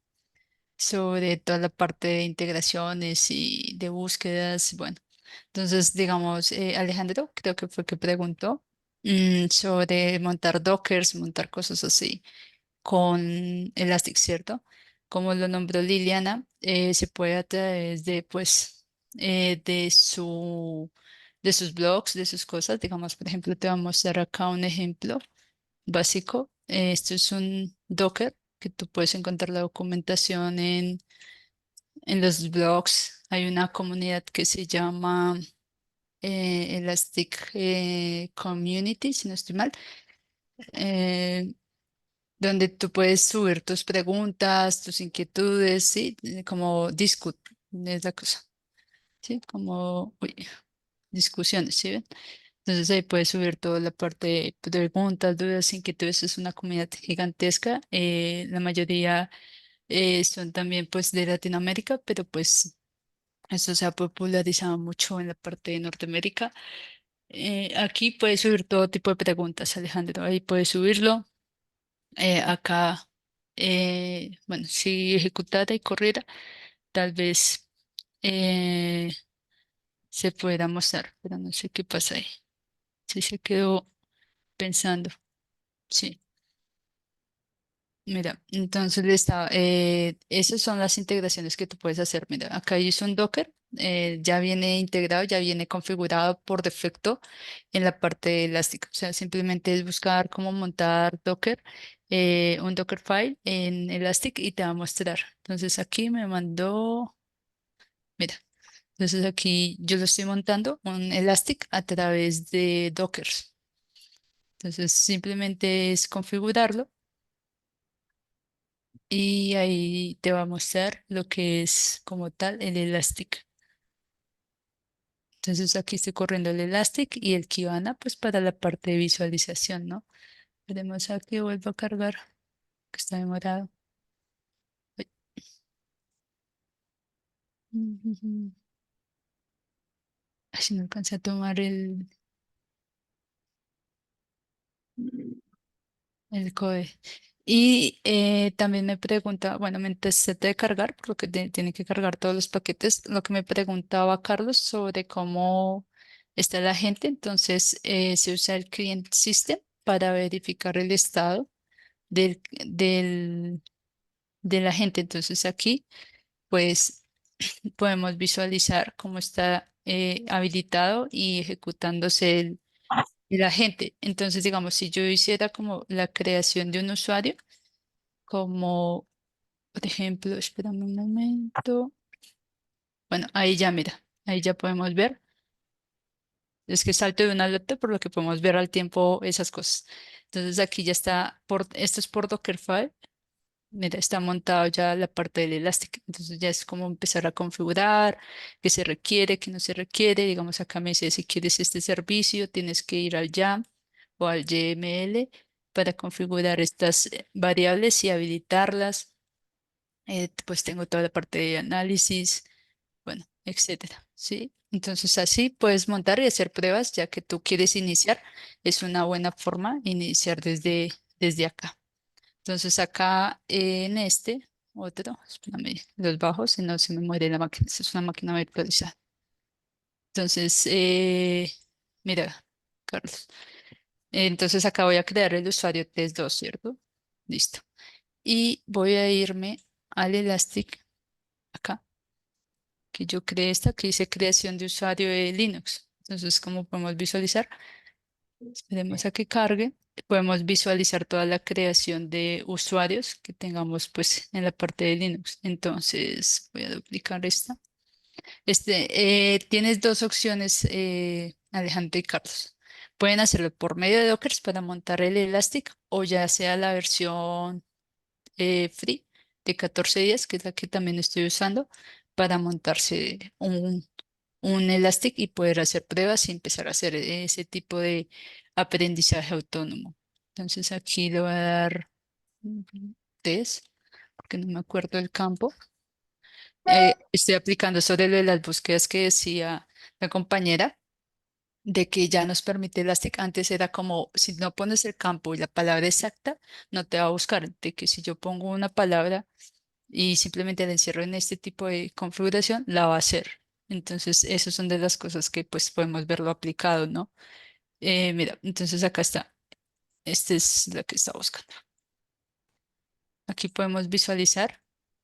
sobre toda la parte de integraciones y de búsquedas. Bueno, entonces, digamos, Alejandro, creo que fue que preguntó sobre montar Dockers, montar cosas así con Elastic, ¿cierto? Como lo nombró Liliana, se puede a través de, pues, de sus blogs, de sus cosas. Digamos, por ejemplo, te voy a mostrar acá un ejemplo básico. Esto es un Docker que tú puedes encontrar la documentación en los blogs. Hay una comunidad que se llama Elastic Community, si no estoy mal, eh, donde tú puedes subir tus preguntas, tus inquietudes, ¿sí? Como Discord, es la cosa, ¿sí? Como discusiones, ¿sí ven? Entonces ahí puedes subir toda la parte de preguntas, dudas, inquietudes. Es una comunidad gigantesca. La mayoría son también pues de Latinoamérica, pero pues esto se ha popularizado mucho en la parte de Norteamérica. Aquí puedes subir todo tipo de preguntas, Alejandro. Ahí puedes subirlo. Acá, bueno, si ejecutara y corriera, tal vez se pudiera mostrar, pero no sé qué pasa ahí. Si se quedó pensando. Sí. Mira, entonces esas son las integraciones que tú puedes hacer. Mira, acá hice un Docker, ya viene integrado, ya viene configurado por defecto en la parte de Elastic. O sea, simplemente es buscar cómo montar Docker, un Dockerfile en Elastic y te va a mostrar. Entonces aquí me mandó, mira, entonces aquí yo lo estoy montando, un Elastic a través de Docker. Entonces simplemente es configurarlo. Y ahí te va a mostrar lo que es como tal el Elastic. Entonces aquí estoy corriendo el Elastic y el Kibana pues para la parte de visualización, ¿no? Veremos aquí, vuelvo a cargar, que está demorado. Ay. Ujujú. Ay, si no alcancé a tomar el code. Y también me pregunta, bueno, mientras se de cargar, porque tiene que cargar todos los paquetes, lo que me preguntaba Carlos sobre cómo está la gente, entonces se usa el Client System para verificar el estado del, de la gente. Entonces aquí, pues, podemos visualizar cómo está habilitado y ejecutándose el agente. Entonces, digamos, si yo hiciera como la creación de un usuario, como por ejemplo, espérame un momento. Bueno, ahí ya mira, ahí ya podemos ver. Es que salto de una alerta por lo que podemos ver al tiempo esas cosas. Entonces aquí ya está, esto es por Dockerfile. Mira, está montado ya la parte del Elastic. Entonces ya es como empezar a configurar qué se requiere, qué no se requiere. Digamos, acá me dice si quieres este servicio, tienes que ir al YAML o al YML para configurar estas variables y habilitarlas. Pues tengo toda la parte de análisis, bueno, etcétera, ¿sí? Entonces así puedes montar y hacer pruebas ya que tú quieres iniciar. Es una buena forma iniciar desde acá. Entonces acá en este otro, espérame, los bajos, si no se me muere la máquina. Esta es una máquina virtualizada. Entonces, mira, Carlos. Entonces acá voy a crear el usuario test 2, ¿cierto? Listo. Y voy a irme al Elastic acá, que yo creé esta, que dice creación de usuario de Linux. Entonces, como podemos visualizar, esperemos a que cargue. Podemos visualizar toda la creación de usuarios que tengamos pues en la parte de Linux. Entonces, voy a duplicar esta. Tienes dos opciones, Alejandro y Carlos. Pueden hacerlo por medio de Docker para montar el Elastic o ya sea la versión free de 14 días, que es la que también estoy usando, para montarse un Elastic y poder hacer pruebas y empezar a hacer ese tipo de aprendizaje autónomo. Entonces aquí le voy a dar test, porque no me acuerdo del campo. Estoy aplicando sobre lo de las búsquedas que decía la compañera, de que ya nos permite Elastic. Antes era como, si no pones el campo y la palabra exacta, no te va a buscar. De que si yo pongo una palabra y simplemente la encierro en este tipo de configuración, la va a hacer. Entonces, esas son de las cosas que pues podemos verlo aplicado, ¿no? Mira, entonces acá está. Esta es la que está buscando. Aquí podemos visualizar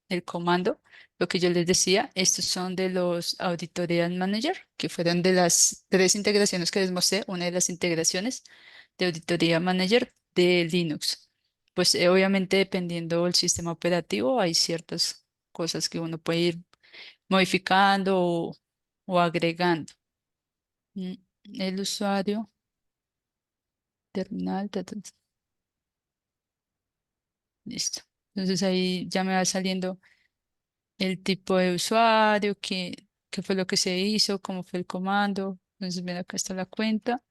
el comando. Lo que yo les decía, estos son de los Auditorial Manager, que fueron de las tres integraciones que les mostré, una de las integraciones de Auditoría Manager de Linux. Pues obviamente dependiendo del sistema operativo, hay ciertas cosas que uno puede ir modificando o agregando. mm, el usuario, terminal, listo. Entonces ahí ya me va saliendo el tipo de usuario, qué fue lo que se hizo, cómo fue el comando. Entonces, ven, acá está la cuenta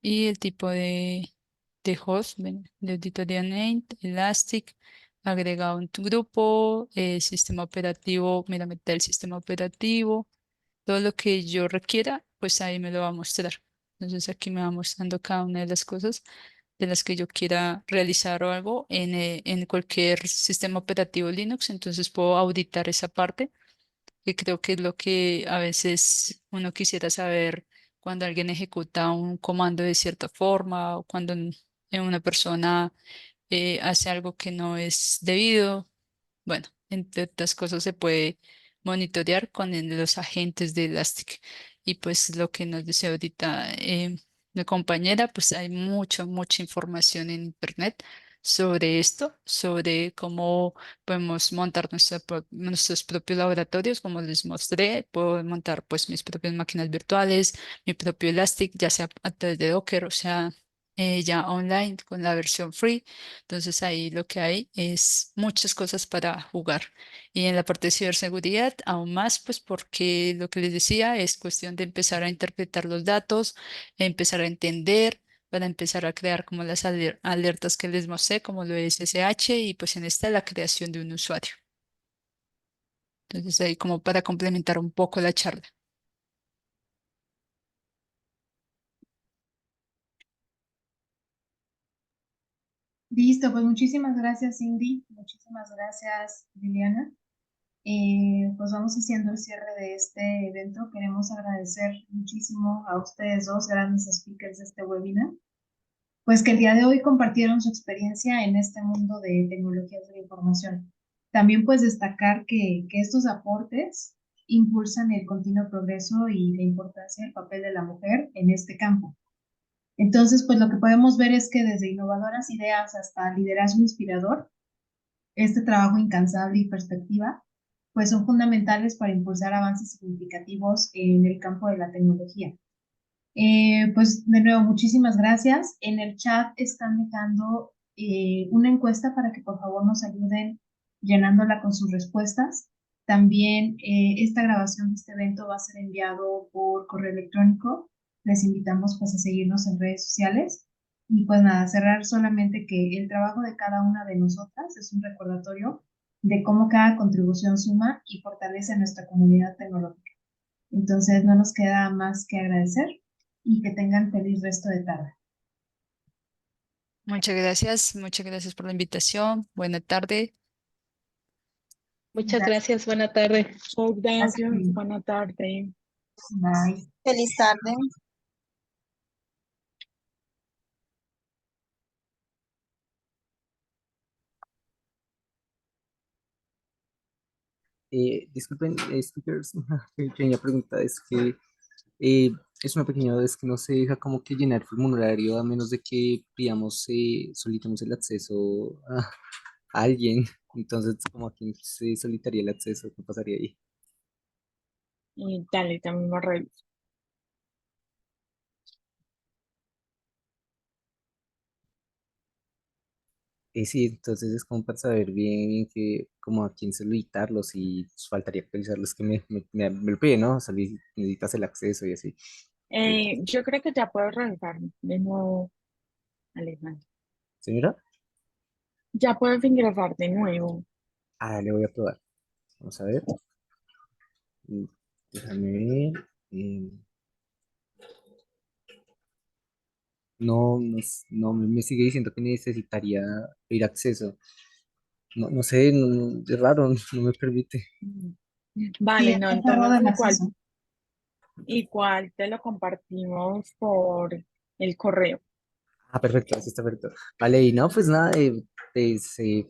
y el tipo de host, ven, de auditoría name, Elastic, agregado en tu grupo, sistema operativo, mira, meter el sistema operativo, todo lo que yo requiera, pues ahí me lo va a mostrar. Entonces aquí me va mostrando cada una de las cosas de las que yo quiera realizar o algo en cualquier sistema operativo Linux, entonces puedo auditar esa parte, que creo que es lo que a veces uno quisiera saber cuando alguien ejecuta un comando de cierta forma o cuando una persona hace algo que no es debido. Bueno, entre otras cosas se puede monitorear con los agentes de Elastic. Y pues lo que nos dice ahorita mi compañera, pues hay mucha información en Internet sobre esto, sobre cómo podemos montar nuestros propios laboratorios, como les mostré. Puedo montar pues mis propias máquinas virtuales, mi propio Elastic, ya sea a través de Docker, o sea, ya online con la versión free. Entonces ahí lo que hay es muchas cosas para jugar. Y en la parte de ciberseguridad, aún más, pues porque lo que les decía es cuestión de empezar a interpretar los datos, empezar a entender, para empezar a crear como las alertas que les mostré, como lo es SSH, y pues en esta la creación de un usuario. Entonces ahí como para complementar un poco la charla. Listo, pues muchísimas gracias, Cindy. Muchísimas gracias, Liliana. Pues vamos haciendo el cierre de este evento. Queremos agradecer muchísimo a ustedes dos, grandes speakers de este webinar, pues que el día de hoy compartieron su experiencia en este mundo de tecnologías de la información. También pues destacar que estos aportes impulsan el continuo progreso y la importancia del papel de la mujer en este campo. Entonces, pues lo que podemos ver es que desde innovadoras ideas hasta liderazgo inspirador, este trabajo incansable y perspectiva, pues son fundamentales para impulsar avances significativos en el campo de la tecnología. Pues de nuevo, muchísimas gracias. En el chat están dejando una encuesta para que por favor nos ayuden llenándola con sus respuestas. También esta grabación de este evento va a ser enviado por correo electrónico. Les invitamos pues a seguirnos en redes sociales. Y pues nada, cerrar solamente que el trabajo de cada una de nosotras es un recordatorio de cómo cada contribución suma y fortalece nuestra comunidad tecnológica. Entonces no nos queda más que agradecer y que tengan feliz resto de tarde. Muchas gracias por la invitación. Buena tarde. Muchas gracias, buena tarde. Muchas gracias, Gracias. buena tarde. Bye. Feliz tarde. Disculpen, speakers, una pequeña pregunta es que eh, es una pequeña duda, es que no se deja como que llenar formulario a menos de que pidamos, solicitemos el acceso a alguien. Entonces, como a quién se solicitaría el acceso, ¿qué pasaría ahí? Y dale, también lo reviso. Sí, entonces es como para saber bien que, como a quién solicitarlos y pues, faltaría actualizarlos que me lo piden, ¿no? Necesitas el acceso y así. Yo creo que ya puedo revisar de nuevo, Alejandro. Señora, Ya puedes ingresar de nuevo. le voy a probar. Vamos a ver. Mm, Déjame ver. No me sigue diciendo que necesitaría pedir acceso. No sé, es raro, no me permite. Mm. Sí, Vale, no, está cerrado entonces el acceso. igual te lo compartimos por el correo. Perfecto, así está perfecto. Vale, y no, pues nada,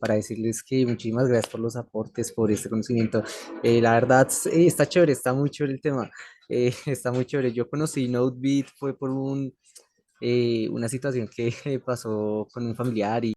para decirles que muchísimas gracias por los aportes, por este conocimiento. La verdad, está chévere, está muy chévere el tema. Está muy chévere. Yo conocí Notebit, fue por una situación que pasó con un familiar